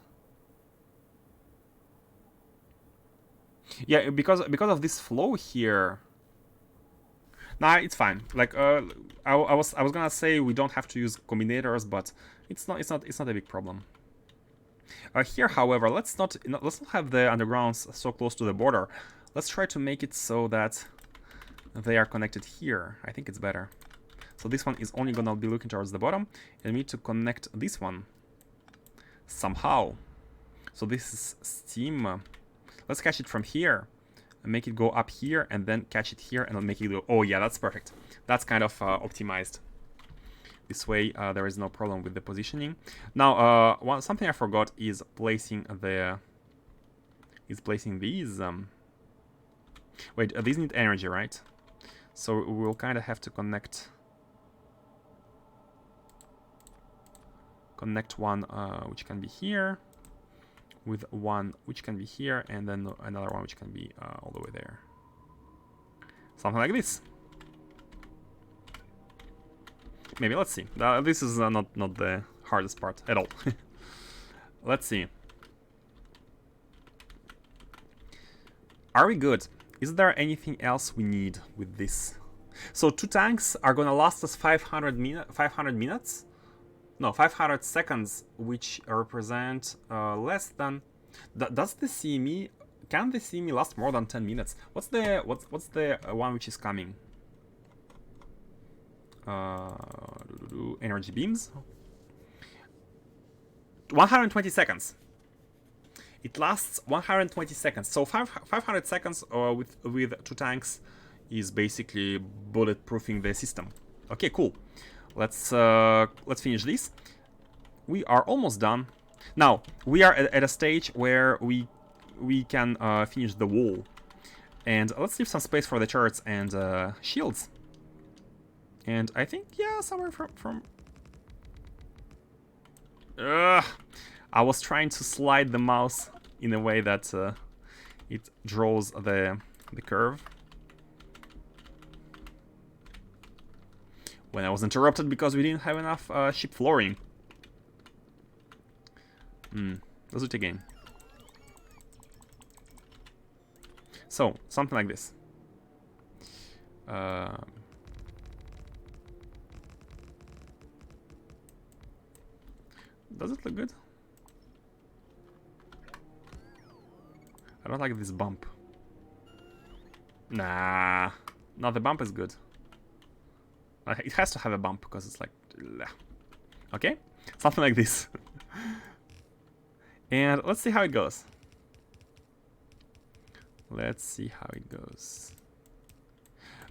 Yeah, because of this flow here. Nah, it's fine. Like I was gonna say we don't have to use combinators, but it's not a big problem. Here, however, let's not have the undergrounds so close to the border. Let's try to make it so that they are connected here. I think it's better. So this one is only gonna be looking towards the bottom, and we need to connect this one somehow. So this is steam. Let's catch it from here and make it go up here, and then catch it here and make it go. Oh yeah, that's perfect. That's kind of optimized. This way there is no problem with the positioning. Now something I forgot is placing these. Wait, these need energy, right? So we'll kind of have to connect one which can be here, with one which can be here, and then another one which can be all the way there. Something like this. Maybe, let's see. This is not the hardest part at all. Let's see. Are we good? Is there anything else we need with this? So 2 tanks are gonna last us 500 minutes? No, 500 seconds, which represent less than... Does the CME... Can the CME last more than 10 minutes? What's the one which is coming? Energy beams. 120 seconds. It lasts 120 seconds. So 500 seconds with 2 tanks is basically bulletproofing the system. Okay, cool. Let's finish this. We are almost done. Now we are at a stage where we can finish the wall, and let's leave some space for the turrets and shields. And I think, yeah, somewhere from I was trying to slide the mouse in a way that it draws the curve. When I was interrupted because we didn't have enough ship flooring. Let's do it again. So, something like this. Does it look good? I don't like this bump. Nah, no, the bump is good. It has to have a bump because it's like... Okay? Something like this. And let's see how it goes. Let's see how it goes.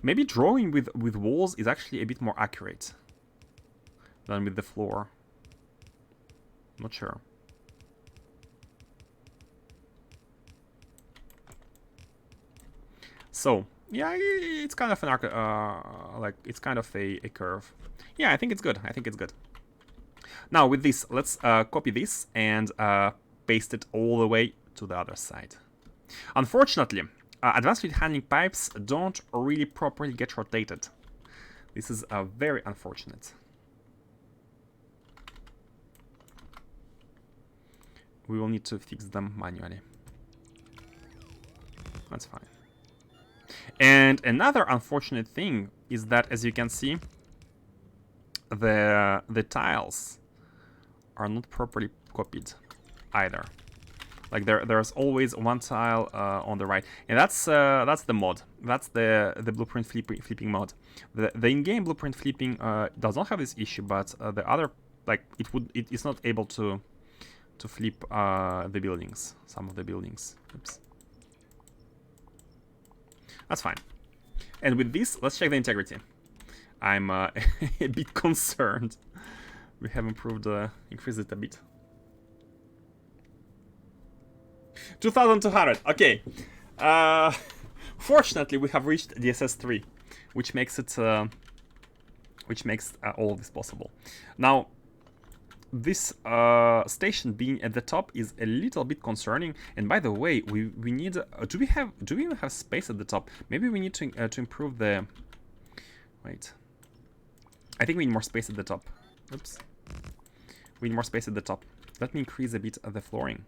Maybe drawing with walls is actually a bit more accurate than with the floor. Not sure. So, yeah, it's kind of an arc, like, it's kind of a curve. Yeah, I think it's good. I think it's good. Now, with this, let's copy this and paste it all the way to the other side. Unfortunately, advanced fluid handling pipes don't really properly get rotated. This is very unfortunate. We will need to fix them manually. That's fine. And another unfortunate thing is that, as you can see, the tiles are not properly copied either. Like there's always one tile on the right, and that's the mod. That's the blueprint flipping mod. The in-game blueprint flipping does not have this issue, but the other, like, it's not able to flip the buildings, some of the buildings. Oops. That's fine. And with this, let's check the integrity. I'm a bit concerned. We have improved, increased it a bit. 2,200. Okay. Fortunately, we have reached DSS 3, which makes it, all of this possible. Now, this station being at the top is a little bit concerning. And by the way, we need. Do we even have space at the top? Maybe we need to improve the. Wait. I think we need more space at the top. Oops. We need more space at the top. Let me increase a bit of the flooring.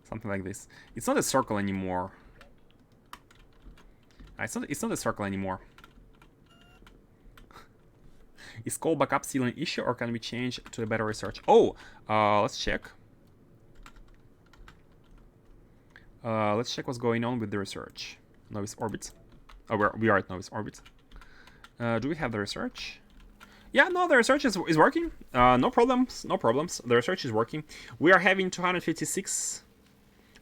Something like this. It's not a circle anymore. It's not a circle anymore. Is callback up still an issue, or can we change to a better research? Oh, let's check. Let's check what's going on with the research. Novice orbit. Oh, we are at novice orbit. Do we have the research? Yeah, no, the research is working. No problems, no problems. The research is working. We are having 256.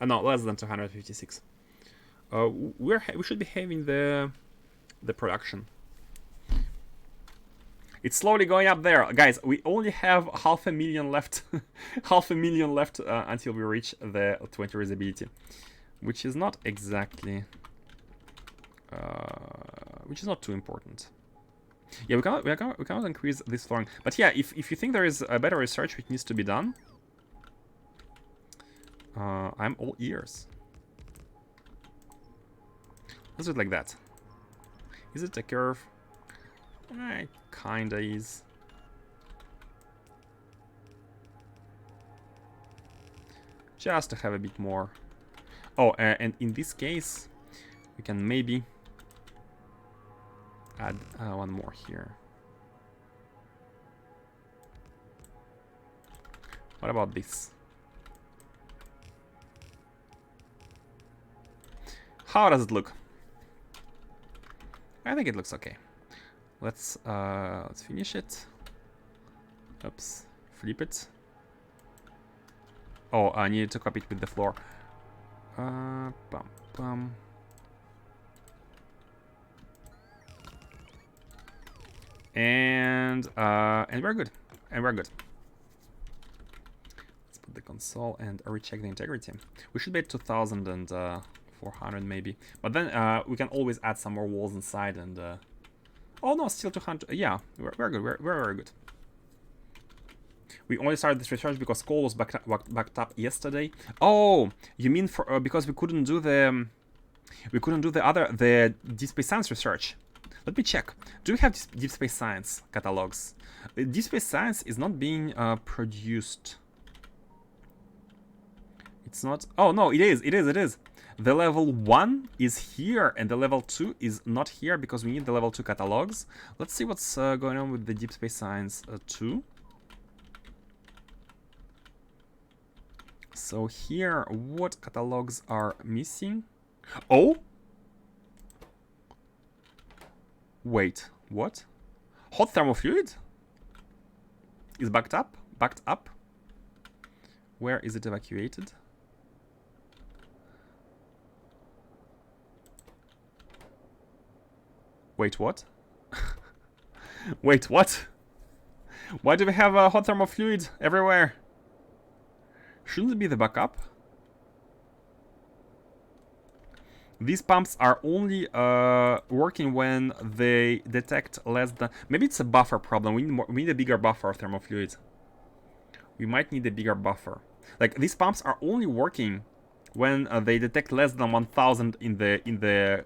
No, less than 256. We should be having the production. It's slowly going up there, guys. We only have 500,000 left, 500,000 left until we reach the 20 reusability, which is not exactly, which is not too important. Yeah, we cannot increase this flooring, but yeah, if you think there is a better research which needs to be done, I'm all ears. Let's do it like that. Is it a curve? It kinda is. Just to have a bit more. Oh, and in this case, we can maybe add one more here. What about this? How does it look? I think it looks okay. Let's finish it. Oops, flip it. Oh, I needed to copy it with the floor. Bum, bum. And we're good. And we're good. Let's put the console and recheck the integrity. We should be at 2,400 maybe. But then we can always add some more walls inside and. Oh no, still 200. Yeah, we're good. We're very good. We only started this research because call was backed up yesterday. Oh, you mean for because we couldn't do the Deep Space Science research? Let me check. Do we have Deep Space Science catalogs? Deep Space Science is not being produced. It's not. Oh no, it is. It is. The level 1 is here, and the level 2 is not here because we need the level 2 catalogs. Let's see what's going on with the Deep Space Science 2. So here, what catalogs are missing? Oh! Wait, what? Hot thermal fluid is backed up. Backed up. Where is it evacuated? Wait, what? Wait, what? Why do we have hot thermal fluid everywhere? Shouldn't it be the backup? These pumps are only working when they detect less than... Maybe it's a buffer problem. We need a bigger buffer of thermal fluid. We might need a bigger buffer. Like, these pumps are only working when they detect less than 1000 in the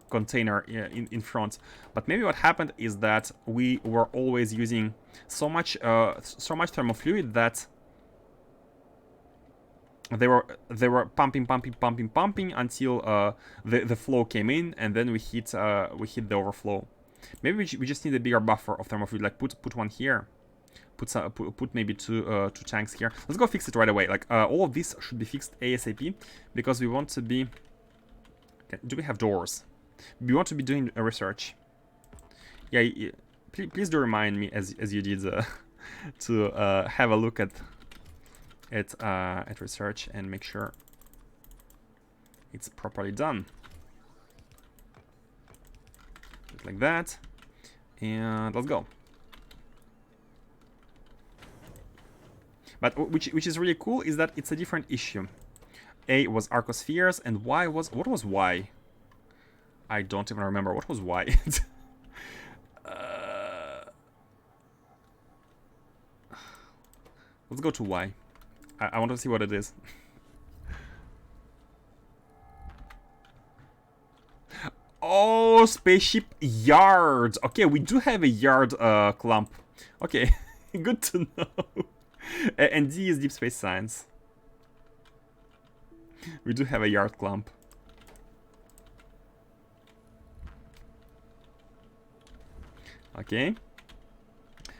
container in front. But maybe what happened is that we were always using so much thermal fluid that they were pumping until the flow came in, and then we hit the overflow. Maybe we just need a bigger buffer of thermal fluid. Like put one here, put maybe two tanks here. Let's go fix it right away. Like all of this should be fixed ASAP because we want to be. Okay, do we have doors? We want to be doing a research. Yeah, please do remind me as you did to have a look at research and make sure it's properly done. Just like that, and let's go. But which is really cool is that it's a different issue. A was arcospheres and Y was... What was Y? I don't even remember. What was Y? Let's go to Y. I want to see what it is. Oh, spaceship yard. Okay, we do have a yard clump. Okay, good to know. And D is deep space science. We do have a yard clump. Okay.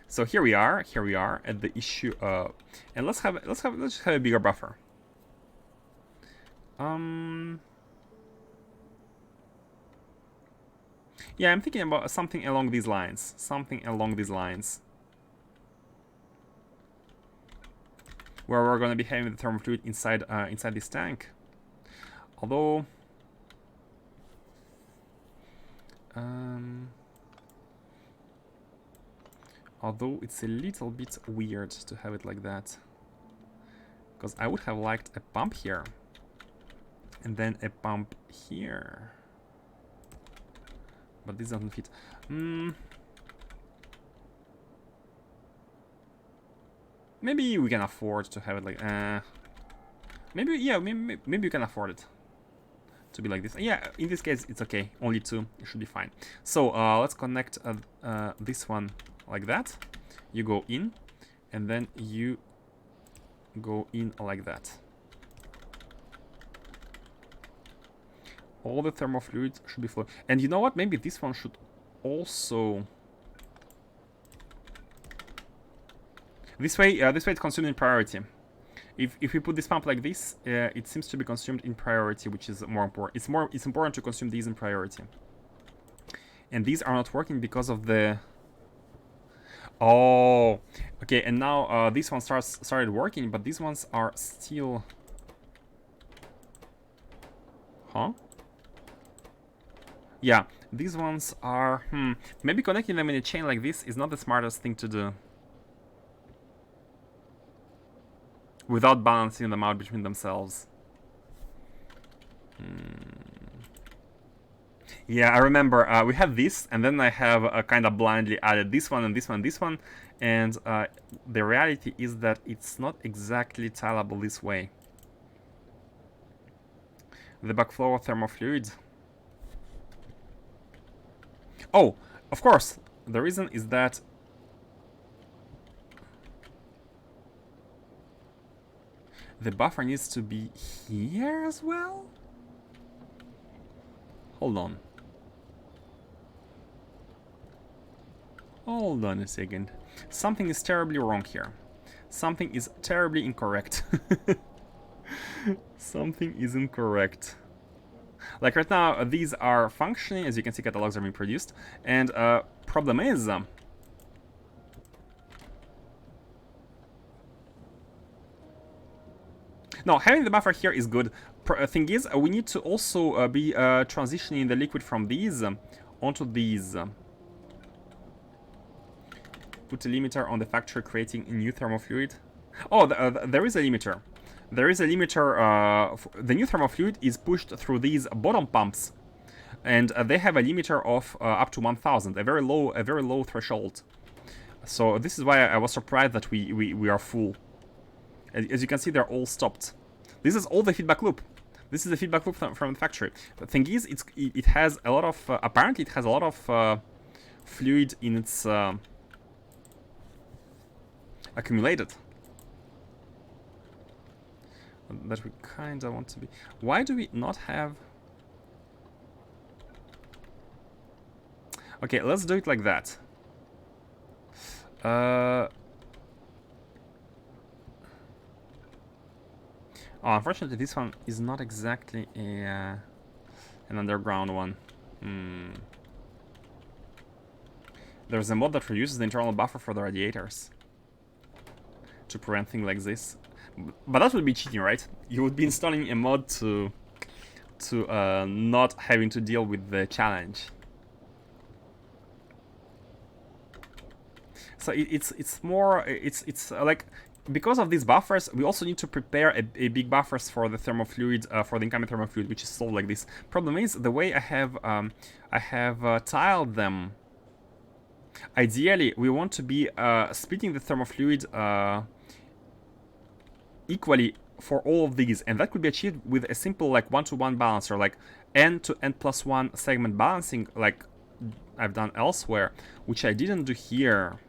So here we are at the issue and let's just have a bigger buffer. Yeah, I'm thinking about something along these lines. Where we're going to be having the thermal fluid inside this tank. Although it's a little bit weird to have it like that. Because I would have liked a pump here. And then a pump here. But this doesn't fit. Maybe we can afford to have it like... maybe you can afford it to be like this. Yeah, in this case, it's okay. Only two. It should be fine. So, let's connect this one like that. You go in, and then you go in like that. All the thermal fluid should be flowing. And you know what? Maybe this one should also... This way it's consumed in priority. If we put this pump like this, it seems to be consumed in priority, which is more important. It's important to consume these in priority. And these are not working because of the... Oh, okay. And now this one started working, but these ones are still... Huh? Yeah, these ones are... Maybe connecting them in a chain like this is not the smartest thing to do. Without balancing them out between themselves. Yeah, I remember we have this, and then I have kind of blindly added this one and this one and this one, and the reality is that it's not exactly tileable this way. The backflow of thermal fluid. Oh, of course, the reason is that the buffer needs to be here as well? Hold on. Hold on a second. Something is terribly wrong here. Something is terribly incorrect. Something is incorrect. Like right now, these are functioning. As you can see, catalogs are being produced. And problem is, No, having the buffer here is good. Thing is, we need to also be transitioning the liquid from these onto these. Put a limiter on the factory creating a new thermal fluid. Oh, there is a limiter. There is a limiter. The new thermal fluid is pushed through these bottom pumps, and they have a limiter of up to 1000, a very low threshold. So this is why I was surprised that we are full. As you can see, they're all stopped. This is all the feedback loop. This is the feedback loop from the factory. The thing is, it has a lot of apparently it has a lot of fluid in its accumulated. That we kind of want to be. Why do we not have? Okay, let's do it like that. Oh, unfortunately, this one is not exactly a an underground one. There's a mod that reduces the internal buffer for the radiators to prevent things like this. But that would be cheating, right? You would be installing a mod to not having to deal with the challenge. So it's more like, because of these buffers, we also need to prepare a big buffers for the thermal fluid, for the incoming thermal fluid, which is solved like this. Problem is, the way I have tiled them. Ideally, we want to be splitting the thermal fluid equally for all of these, and that could be achieved with a simple like one-to-one balancer, like n to n+1 segment balancing, like I've done elsewhere, which I didn't do here.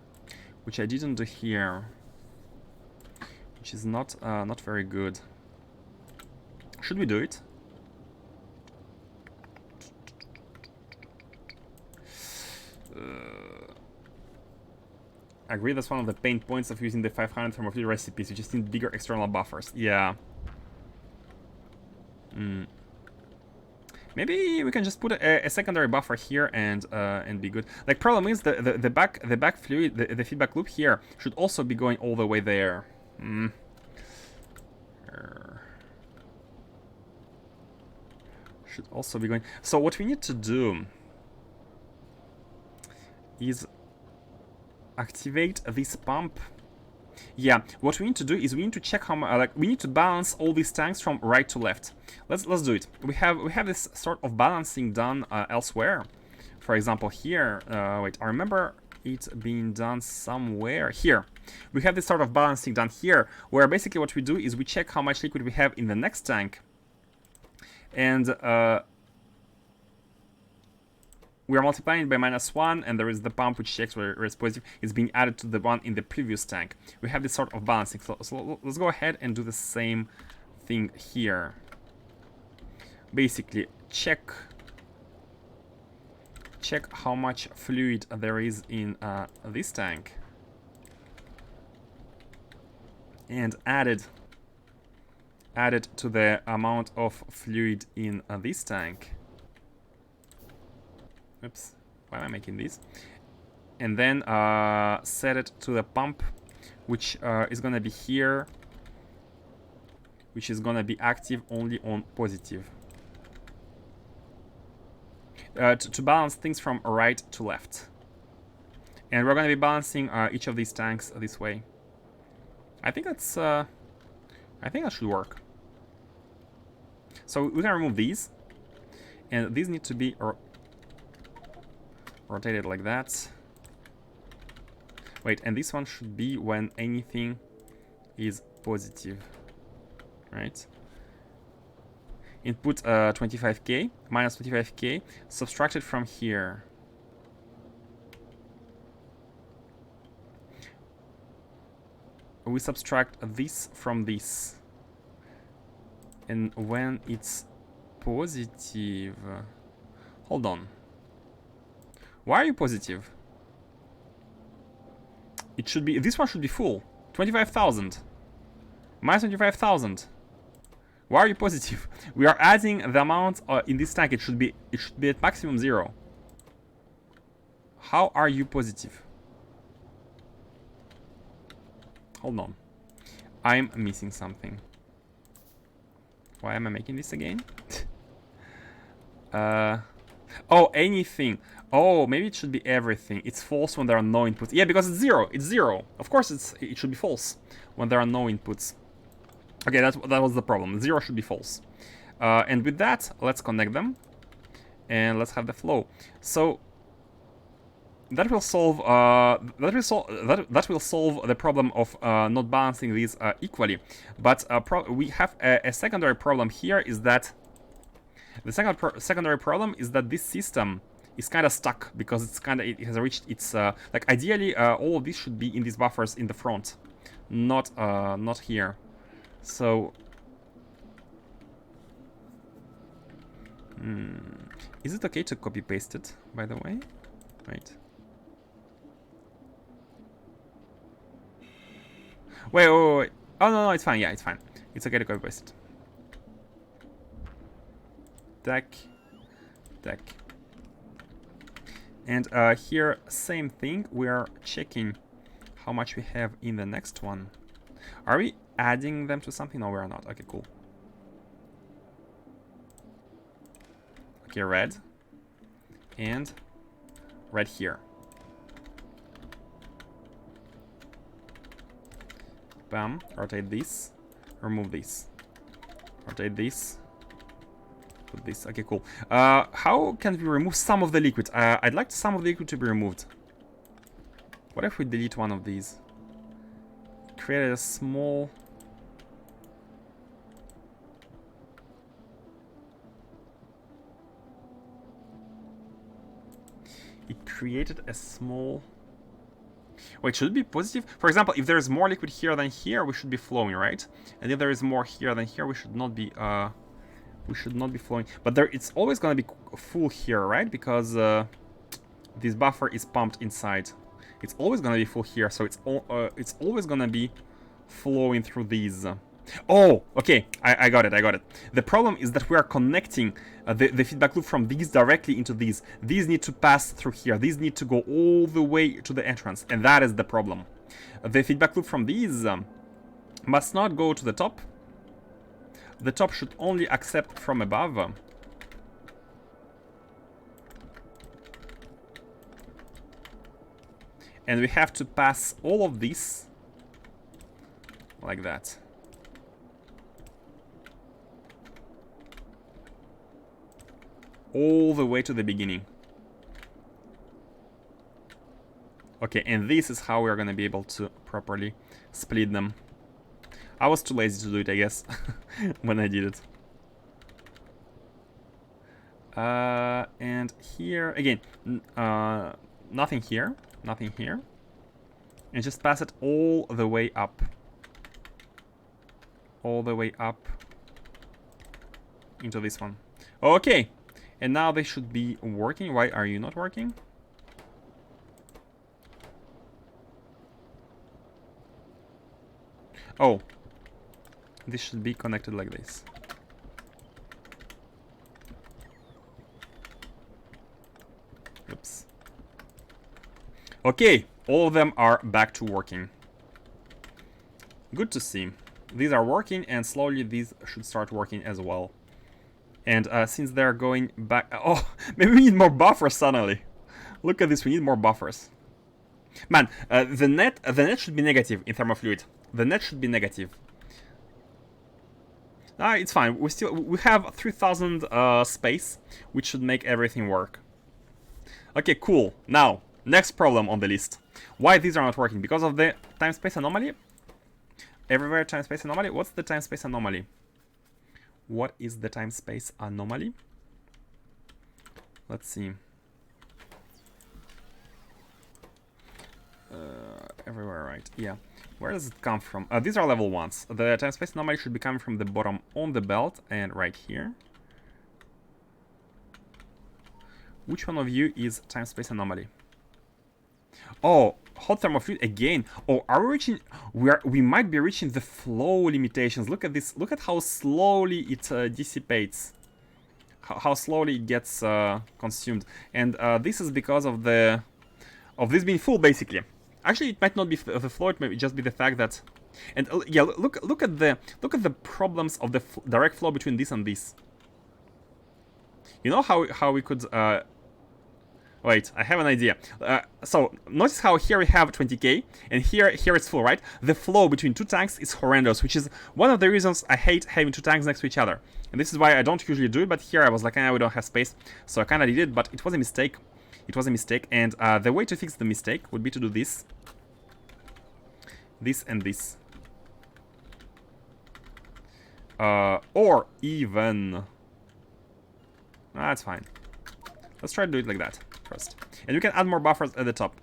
Which is not not very good. Should we do it? I agree, that's one of the pain points of using the 500 thermal fluid recipes. You just need bigger external buffers. Yeah. Maybe we can just put a secondary buffer here and be good. Like, problem is the back fluid, the feedback loop here should also be going all the way there. Should also be going. So what we need to do is activate this pump. Yeah, what we need to do is we need to check how much, like, we need to balance all these tanks from right to left. Let's do it. We have this sort of balancing done elsewhere. For example, here. Wait, I remember it being done somewhere here. We have this sort of balancing done here, where basically what we do is we check how much liquid we have in the next tank, and we are multiplying it by -1, and there is the pump which checks where it's positive. It's being added to the one in the previous tank. We have this sort of balancing. So let's go ahead and do the same thing here. Basically, check how much fluid there is in this tank, and add it to the amount of fluid in this tank. Oops, why am I making this? And then set it to the pump, which is gonna be here, which is gonna be active only on positive. To balance things from right to left. And we're gonna be balancing each of these tanks this way. I think that's I think that should work. So we can remove these, and these need to be rotated like that. Wait, and this one should be when anything is positive, right? Input 25k, minus 25k, subtracted from here. We subtract this from this. And when it's positive... Hold on. Why are you positive? It should be... This one should be full. 25,000. Minus 25,000. Why are you positive? We are adding the amount in this tank. It should be at maximum 0. How are you positive? Hold on. I'm missing something. Why am I making this again? Oh, anything. Oh, maybe it should be everything. It's false when there are no inputs. Yeah, because it's zero. It's zero. Of course, it should be false when there are no inputs. Okay, that was the problem. Zero should be false. And with that, let's connect them, and let's have the flow. So that will solve that will solve the problem of not balancing these equally. But we have a secondary problem here. Is that the secondary problem is that this system is kind of stuck because it has reached its like ideally all of this should be in these buffers in the front, not here. So is it okay to copy paste it, by the way? Wait. Wait. Oh no, it's fine. Yeah, it's fine. It's okay to copy paste it. Deck. And here, same thing. We are checking how much we have in the next one. Are we adding them to something? No, we are not. Okay, cool. Okay, red. And red here. Bam. Rotate this. Remove this. Rotate this. Put this. Okay, cool. How can we remove some of the liquid? I'd like some of the liquid to be removed. What if we delete one of these? Create a small... It created a small... Wait, should it be positive? For example, if there is more liquid here than here, we should be flowing, right? And if there is more here than here, we should not be flowing. But it's always gonna be full here, right? Because this buffer is pumped inside. It's always gonna be full here, so it's always gonna be flowing through these. Oh, okay, I got it. The problem is that we are connecting the feedback loop from these directly into these. These need to pass through here. These need to go all the way to the entrance, and that is the problem. The feedback loop from these must not go to the top. The top should only accept from above. And we have to pass all of this like that. All the way to the beginning. Okay, and this is how we are going to be able to properly split them. I was too lazy to do it, I guess, when I did it. And here, again, nothing here, and just pass it all the way up. All the way up into this one. Okay, and now they should be working. Why are you not working? Oh, this should be connected like this. Oops. Okay, all of them are back to working. Good to see. These are working, and slowly these should start working as well. And since they're going back... Oh, maybe we need more buffers suddenly. Look at this, we need more buffers. Man, the net should be negative in thermofluid. The net should be negative. It's fine. We have 3000 space, which should make everything work. Okay, cool. Now, next problem on the list. Why these are not working? Because of the time-space anomaly? Everywhere time-space anomaly? What's the time-space anomaly? What is the time-space anomaly? Let's see. Everywhere, right? Yeah. Where does it come from? These are level 1s. The time-space anomaly should be coming from the bottom on the belt and right here. Which one of you is time-space anomaly? Oh, hot thermofluid again. Oh, are we reaching? We might be reaching the flow limitations. Look at this. Look at how slowly it dissipates. How slowly it gets consumed. And this is because of this being full, basically. Actually, it might not be the flow. It might just be the fact that And yeah, look at the problems of the direct flow between this and this. You know how we could wait, I have an idea. So notice how here we have 20k and here it's full, right? The flow between two tanks is horrendous, which is one of the reasons I hate having two tanks next to each other. And this is why I don't usually do it, but here I was like, we don't have space, so I kind of did it, but it was a mistake. It was a mistake, and the way to fix the mistake would be to do this. This and this. Or even... that's fine. Let's try to do it like that first. And we can add more buffers at the top.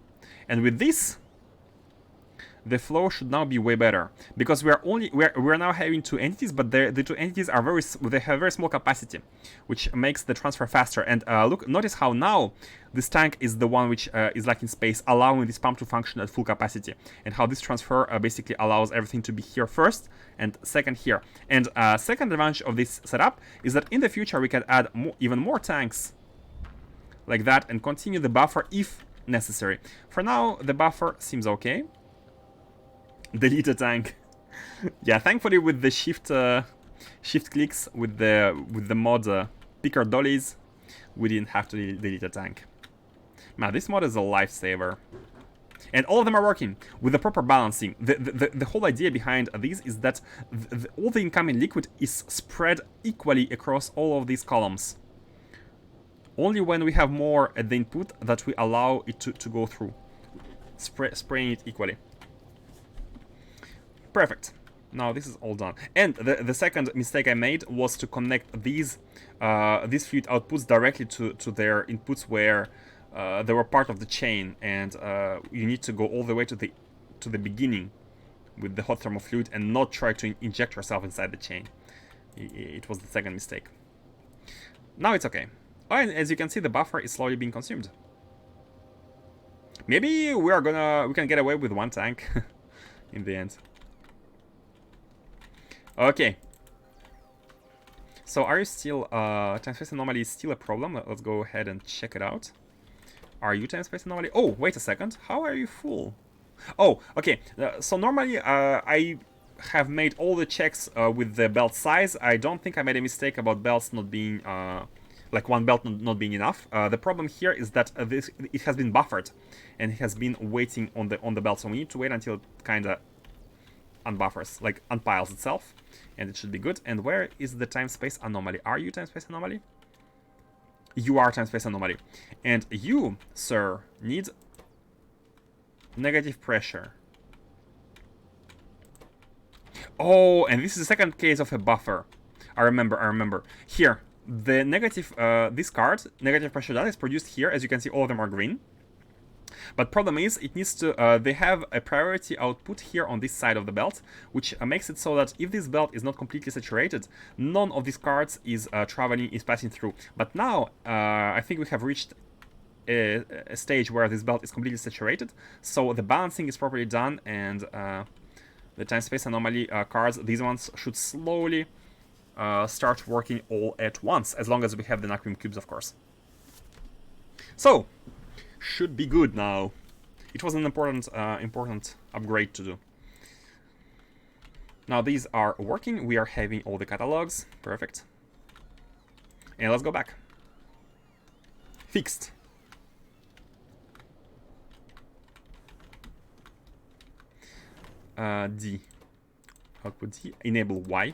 And with this, the flow should now be way better. Because we're now having two entities, but the two entities are they have very small capacity, which makes the transfer faster. And notice how now this tank is the one which is lacking space, allowing this pump to function at full capacity. And how this transfer basically allows everything to be here first and second here. And second advantage of this setup is that in the future we can add even more tanks like that and continue the buffer if necessary. For now, the buffer seems okay. Delete a tank. Yeah, thankfully with the shift clicks with the mod picker dollies, we didn't have to delete a tank. Man, this mod is a lifesaver. And all of them are working with the proper balancing. The whole idea behind these is that all the incoming liquid is spread equally across all of these columns. Only when we have more at the input that we allow it to go through. Spraying it equally. Perfect. Now this is all done. And the second mistake I made was to connect these fluid outputs directly to their inputs where they were part of the chain, and you need to go all the way to the beginning with the hot thermal fluid and not try to inject yourself inside the chain. It was the second mistake. Now it's okay. Oh, and as you can see, the buffer is slowly being consumed. Maybe we can get away with one tank in the end. Okay. So are you still time space anomaly is still a problem? Let's go ahead and check it out. Are you time space anomaly? Oh, wait a second. How are you full? Oh, okay. So normally I have made all the checks with the belt size. I don't think I made a mistake about belts not being like one belt not being enough. The problem here is that it has been buffered and it has been waiting on the belt. So we need to wait until it kind of unbuffers, like unpiles itself, and it should be good. And where is the time space anomaly? Are you time space anomaly? You are time space anomaly, and you, sir, need negative pressure. Oh, and this is the second case of a buffer. I remember. Here, the negative, this card, negative pressure data is produced here. As you can see, all of them are green. But problem is, it needs to, they have a priority output here on this side of the belt, which makes it so that if this belt is not completely saturated, none of these cards is passing through. But now, I think we have reached a stage where this belt is completely saturated, so the balancing is properly done, and the time-space anomaly cards, these ones should slowly start working all at once, as long as we have the Nacrium cubes, of course. So, should be good now. It was an important upgrade to do. Now these are working. We are having all the catalogs. Perfect. And let's go back. Fixed. D. Output D. Enable Y.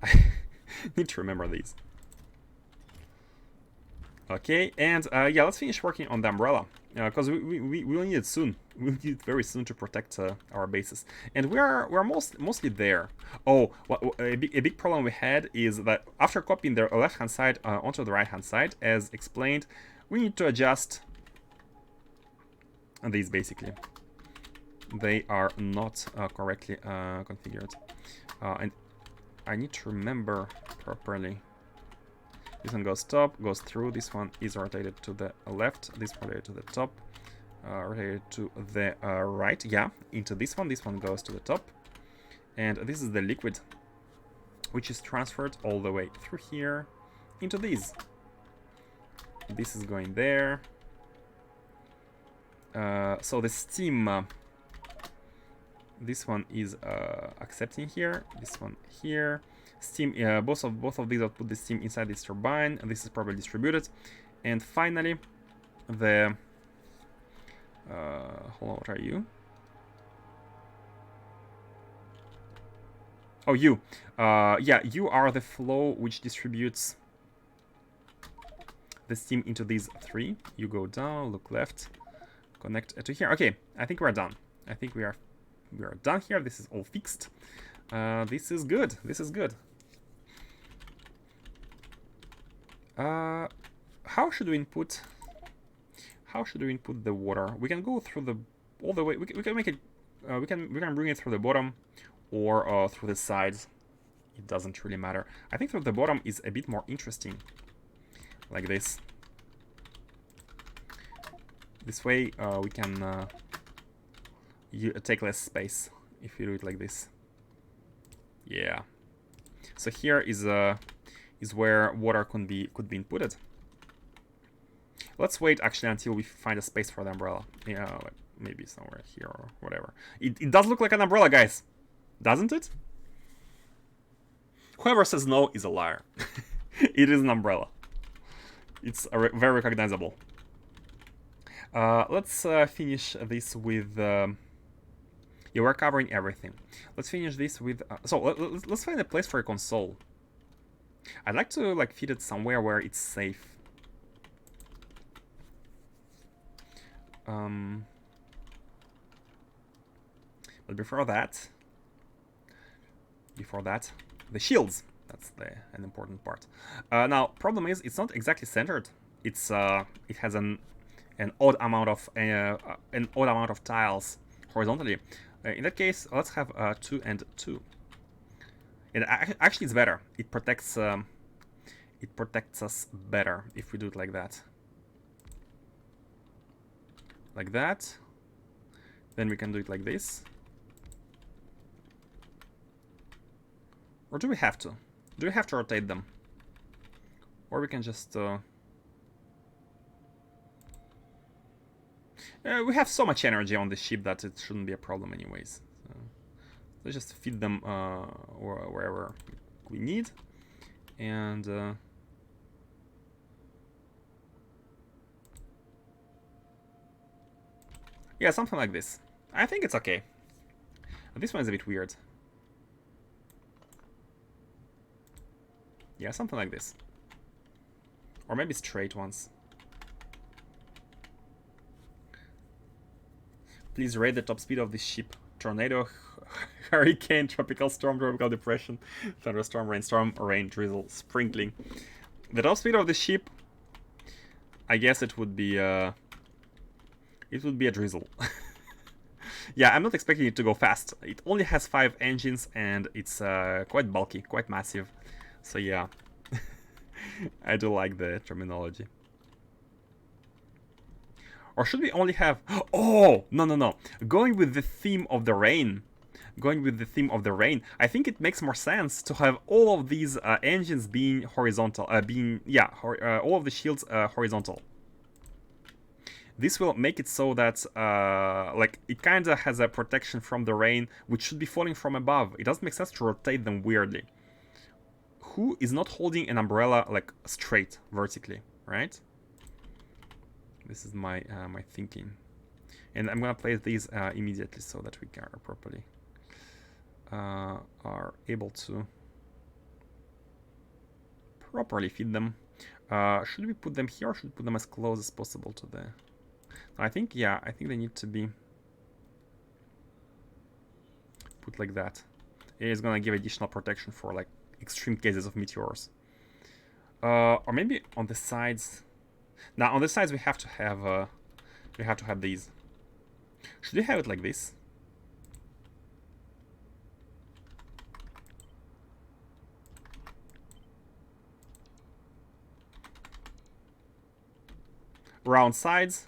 I need to remember these. Okay, and yeah, let's finish working on the umbrella, because we will need it soon. We'll need it very soon to protect our bases, and we're mostly there. Oh, a big problem we had is that after copying the left-hand side onto the right-hand side, as explained, we need to adjust these basically. They are not correctly configured, and I need to remember properly. This one goes top, goes through. This one is rotated to the left. This one rotated to the top. Rotated to the right. Yeah, into this one. This one goes to the top. And this is the liquid, which is transferred all the way through here into these. This is going there. So the steam This one is accepting here. This one here. Steam. Both of these. I'll put the steam inside this turbine, and this is properly distributed. And finally, the. Hold on. What are you? Oh, you. Yeah, you are the flow which distributes the steam into these three. You go down, look left, connect to here. Okay, I think we're done. I think we are done here. This is all fixed. This is good. This is good. How should we input? How should we input the water? We can go through the all the way. We can make it. We can bring it through the bottom, or through the sides. It doesn't really matter. I think through the bottom is a bit more interesting. Like this. This way we can take less space if you do it like this. Yeah. So here is where water could be inputted. Let's wait actually until we find a space for the umbrella. Yeah, like maybe somewhere here or whatever. It does look like an umbrella, guys, doesn't it? Whoever says no is a liar. It is an umbrella. It's very recognizable. Let's finish this with... yeah, we're covering everything. Let's finish this with... so, let's find a place for a console. I'd like to like fit it somewhere where it's safe. But before that, the shields. That's an important part. Now, problem is it's not exactly centered. It's it has an odd amount of tiles horizontally. In that case, let's have 2 and 2. And actually, it's better. It protects us better if we do it like that. Like that. Then we can do it like this. Or do we have to? Do we have to rotate them? Or we can just... we have so much energy on the ship that it shouldn't be a problem anyways. So let's just feed them wherever we need. And... yeah, something like this. I think it's okay. This one is a bit weird. Yeah, something like this. Or maybe straight ones. Please rate the top speed of this ship. Tornado, hurricane, tropical storm, tropical depression, thunderstorm, rainstorm, rain, drizzle, sprinkling. The top speed of the ship, I guess it would be a drizzle. Yeah, I'm not expecting it to go fast. It only has 5 engines and it's quite bulky, quite massive. So yeah, I do like the terminology. Or should we only have... oh, no. Going with the theme of the rain. I think it makes more sense to have all of these engines being horizontal. All of the shields horizontal. This will make it so that, like, it kind of has a protection from the rain, which should be falling from above. It doesn't make sense to rotate them weirdly. Who is not holding an umbrella, like, straight, vertically, right? This is my my thinking. And I'm gonna place these immediately so that we can properly are able to properly feed them. Should we put them here or should we put them as close as possible to the... I think, yeah, I think they need to be put like that. It is gonna give additional protection for like extreme cases of meteors. Or maybe on the sides. Now on the sides we have to have these. Should we have it like this? Round sides.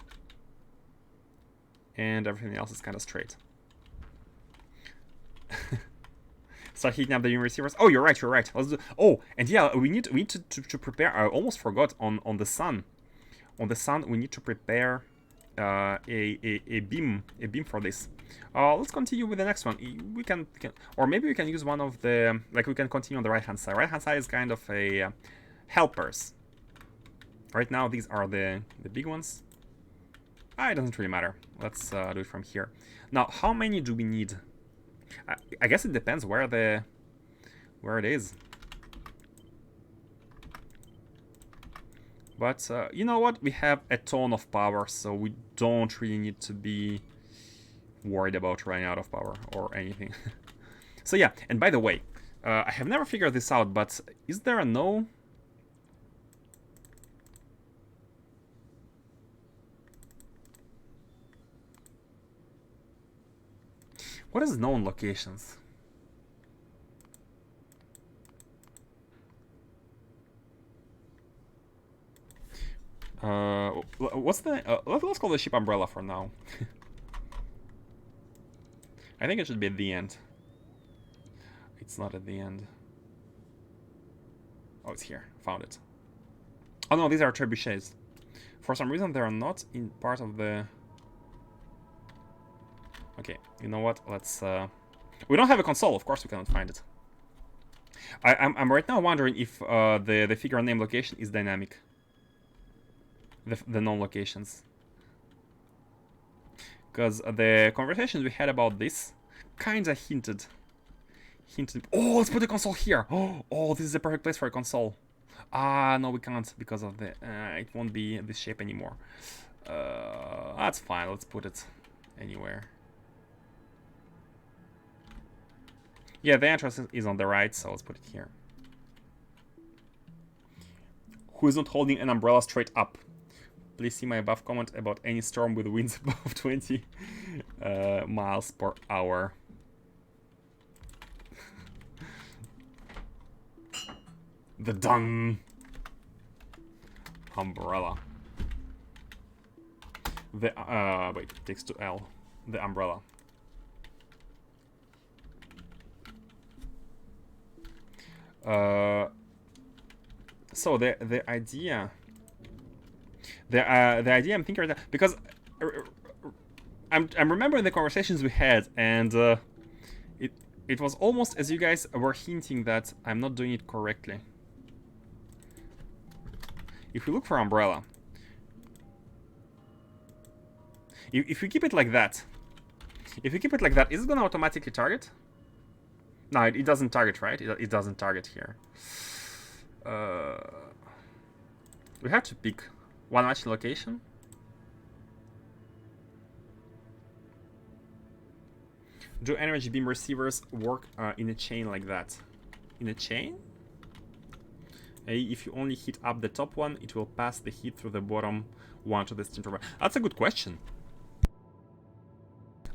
And everything else is kind of straight. Start heating up the beam receivers. Oh, you're right. Let's do... oh, and yeah, we need to prepare. I almost forgot on the sun. On the sun, we need to prepare a beam for this. Let's continue with the next one. We can, or maybe we can use one of the, like we can continue on the right hand side. Right hand side is kind of a helpers. Right now these are the big ones. It doesn't really matter. Let's do it from here. Now, how many do we need? I guess it depends where it is. But you know what? We have a ton of power, so we don't really need to be worried about running out of power or anything. So yeah, and by the way, I have never figured this out, but is there a no? What is known locations? What's the... let's call the ship umbrella for now. I think it should be at the end. It's not at the end. Oh, it's here. Found it. Oh no, these are trebuchets. For some reason, they are not in part of the... Okay, you know what? Let's... We don't have a console. Of course we cannot find it. I'm right now wondering if the figure name location is dynamic. The known locations. Because the conversations we had about this kinda hinted. Oh, let's put the console here. Oh, this is the perfect place for a console. No, we can't because of the... it won't be this shape anymore. That's fine. Let's put it anywhere. Yeah, the entrance is on the right, so let's put it here. Who is not holding an umbrella straight up? Please see my above comment about any storm with winds above 20 miles per hour. The done umbrella. The wait, it takes to L. The umbrella. So the idea. The idea I'm thinking right now, because I'm remembering the conversations we had, and it was almost as you guys were hinting that I'm not doing it correctly. If we look for umbrella, if we keep it like that, is it gonna automatically target? No, it doesn't target, right? It doesn't target here. We have to pick one matching location. Do energy beam receivers work in a chain like that? In a chain? If you only heat up the top one, it will pass the heat through the bottom one to the steam turbine. That's a good question.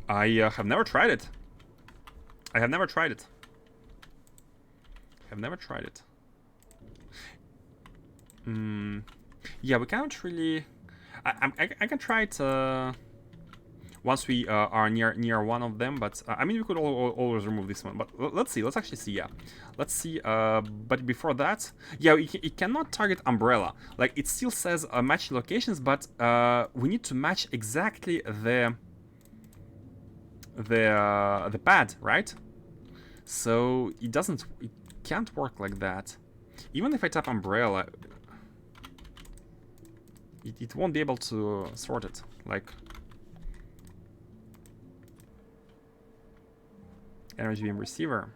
I have never tried it. I have never tried it. Yeah, we can't really... I can try it once we are near one of them, but I mean, we could always remove this one. But let's see. Let's actually see. Yeah, let's see. But before that, yeah, it cannot target umbrella. Like, it still says match locations, but we need to match exactly the pad, right? So it can't work like that. Even if I tap umbrella, it won't be able to sort it. Like, energy beam receiver.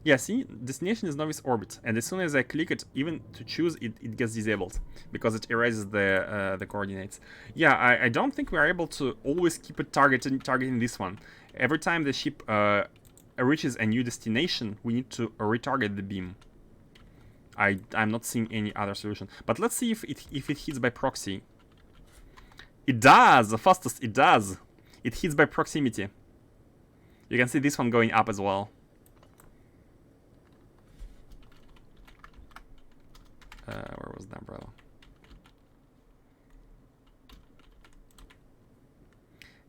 Yeah, see, destination is novice orbit, and as soon as I click it, even to choose it, it gets disabled because it erases the coordinates. Yeah, I don't think we are able to always keep it targeting this one. Every time the ship reaches a new destination, we need to retarget the beam. I'm not seeing any other solution. But let's see if it hits by proxy. It does! The fastest it does! It hits by proximity. You can see this one going up as well. Where was the umbrella?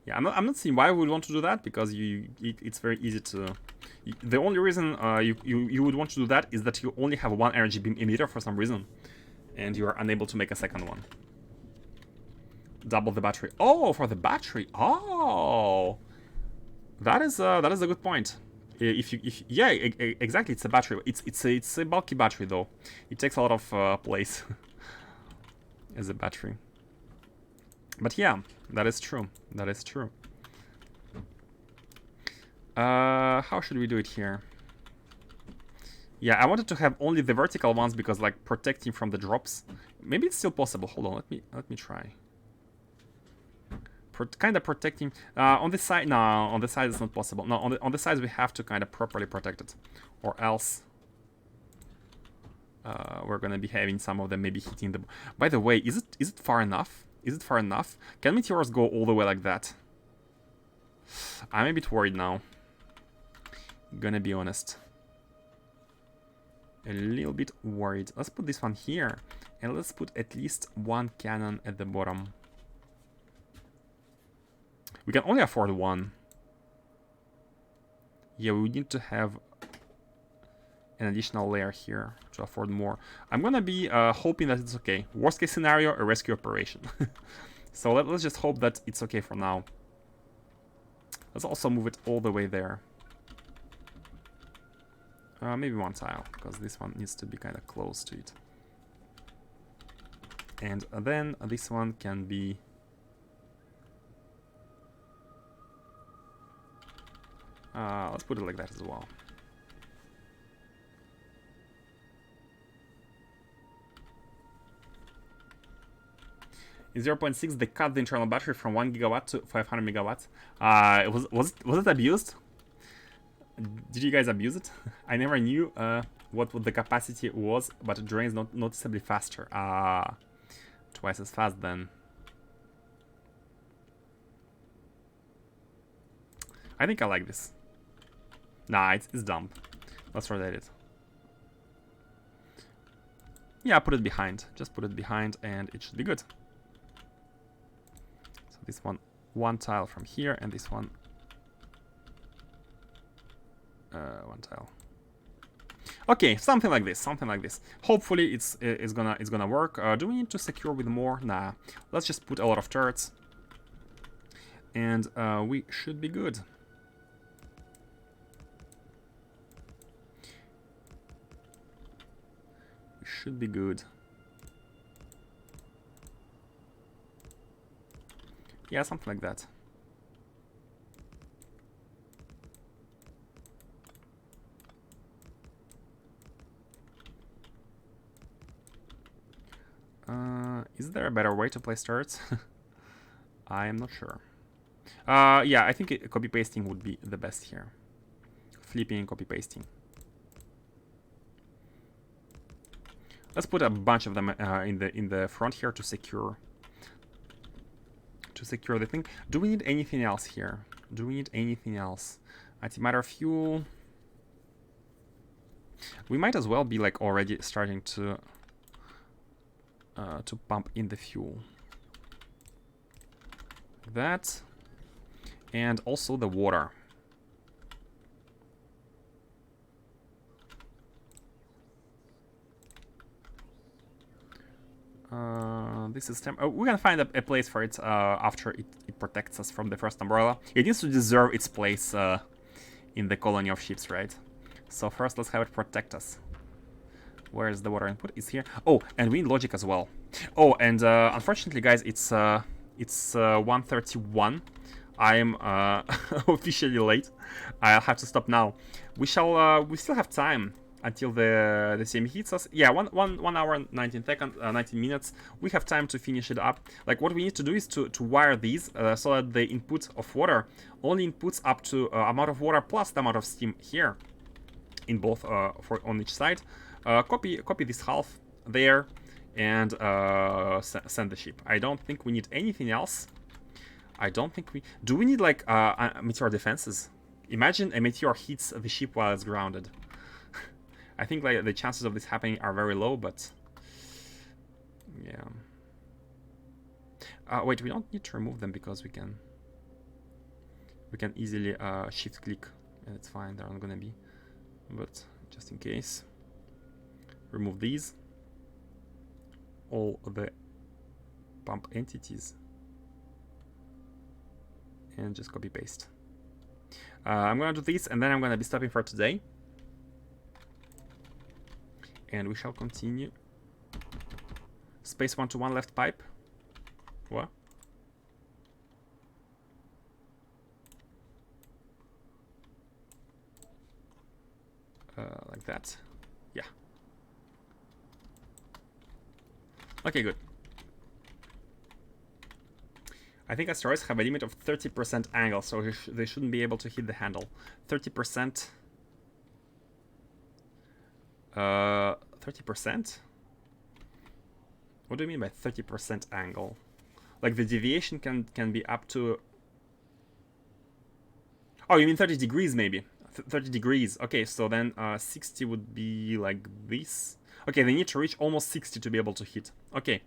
Yeah, I'm not seeing why we would want to do that, because it's very easy to... The only reason you would want to do that is that you only have one energy beam emitter for some reason, and you are unable to make a second one. Double the battery. Oh, for the battery. Oh, that is a good point. If yeah, exactly, it's a battery. It's a bulky battery though. It takes a lot of place as a battery. But yeah, that is true. That is true. How should we do it here? Yeah, I wanted to have only the vertical ones because like protecting from the drops. Maybe it's still possible. Hold on, let me try. Kind of protecting on this side. No, on the side it's not possible. No, on the sides we have to kind of properly protect it, or else we're gonna be having some of them maybe hitting the. By the way, is it far enough? Is it far enough? Can meteors go all the way like that? I'm a bit worried now. Gonna be honest. A little bit worried. Let's put this one here, and let's put at least one cannon at the bottom. We can only afford one. Yeah, we need to have an additional layer here to afford more. I'm gonna be hoping that it's okay. Worst case scenario, a rescue operation. So let's just hope that it's okay for now. Let's also move it all the way there. Maybe one tile, because this one needs to be kind of close to it. And then this one can be... let's put it like that as well. In 0.6, they cut the internal battery from 1 gigawatt to 500 megawatts. Was it abused? Did you guys abuse it? I never knew what the capacity was, but it drains noticeably faster. Twice as fast then. I think I like this. Nah, it's dumb. Let's rotate it. Yeah, put it behind. Just put it behind and it should be good. So this one tile from here, and this one one tile. Okay, something like this, something like this. Hopefully it's gonna work. Do we need to secure with more? Nah. Let's just put a lot of turrets, and we should be good. We should be good. Yeah, something like that. Is there a better way to place turrets? I am not sure. Yeah, I think copy pasting would be the best here. Flipping and copy pasting. Let's put a bunch of them in the front here to secure the thing. Do we need anything else here? Do we need anything else? Antimatter fuel. We might as well be like already starting to pump in the fuel. Like that. And also the water. This is we're gonna find a place for it after it protects us from the first umbrella. It needs to deserve its place in the colony of ships, right? So first let's have it protect us. Where is the water input? It's here. Oh, and we need logic as well. Oh, and unfortunately, guys, it's 1:31. I'm officially late. I'll have to stop now. We still have time until the CME hits us. Yeah, 1 hour 19 seconds, 19 minutes. We have time to finish it up. Like what we need to do is to wire these so that the input of water only inputs up to amount of water plus the amount of steam here in both on each side. Copy this half there and send the ship. I don't think we need anything else. I don't think we... Do we need like meteor defenses? Imagine a meteor hits the ship while it's grounded. I think like the chances of this happening are very low, but yeah. Wait, we don't need to remove them because we can easily shift click and it's fine. They're not gonna be, but just in case, remove these, all the pump entities. and just copy paste. I'm gonna do this, and then I'm gonna be stopping for today. And we shall continue. Space 1 to 1 left pipe. What? Like that. Yeah. Okay, good. I think asteroids have a limit of 30% angle, so they shouldn't be able to hit the handle. 30%. 30%? What do you mean by 30% angle? Like the deviation can be up to... Oh, you mean 30 degrees maybe? 30 degrees. Okay, so then 60 would be like this. Okay, they need to reach almost 60 to be able to hit. Okay.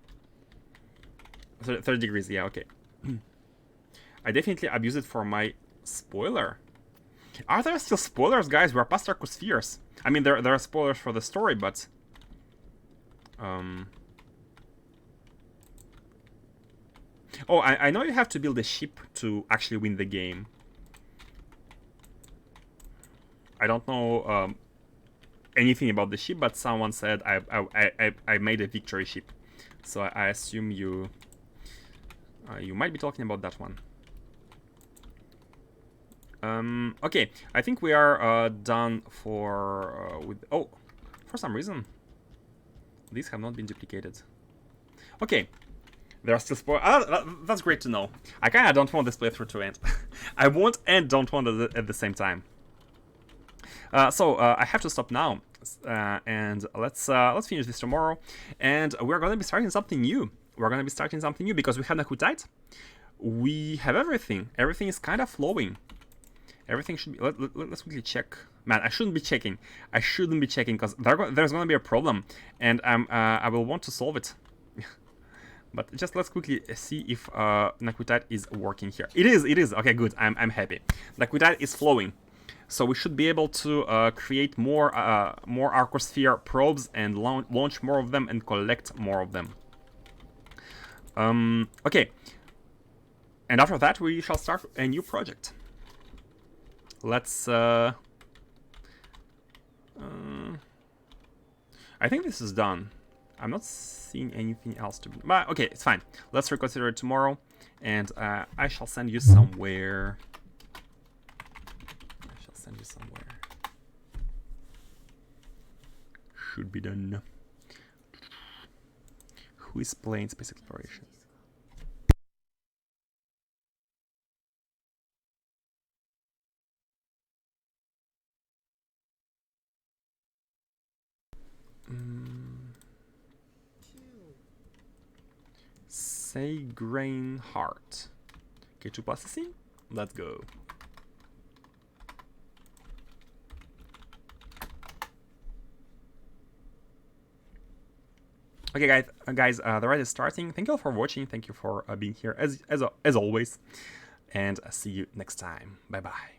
30 degrees, yeah, okay. I definitely abuse it for my spoiler. Are there still spoilers, guys? We're past Arcospheres. I mean, there are spoilers for the story, but... Oh, I know you have to build a ship to actually win the game. I don't know anything about the ship, but someone said I made a victory ship. So I assume you might be talking about that one. Okay, I think we are done for with. Oh, for some reason, these have not been duplicated. Okay, there are still spoilers. That's great to know. I kind of don't want this playthrough to end. I want and don't want it at the same time. So I have to stop now, and let's finish this tomorrow. And we're gonna be starting something new. We're gonna be starting something new because we have Nakutite. We have everything. Everything is kind of flowing. Everything should be... Let's quickly check. Man, I shouldn't be checking. I shouldn't be checking because there's going to be a problem. And I will want to solve it. But just let's quickly see if Nakutite is working here. It is. Okay, good. I'm happy. Nakutite is flowing. So we should be able to create more Arcosphere probes and launch more of them and collect more of them. Okay. And after that, we shall start a new project. Let's I think this is done. I'm not seeing anything else to be... But okay, it's fine. Let's reconsider it tomorrow, and I shall send you somewhere. Should be done. Who is playing Space Exploration? Say grain heart. K2 processing? Let's go. Okay, guys, the ride is starting. Thank you all for watching. Thank you for being here as always, and see you next time. Bye bye.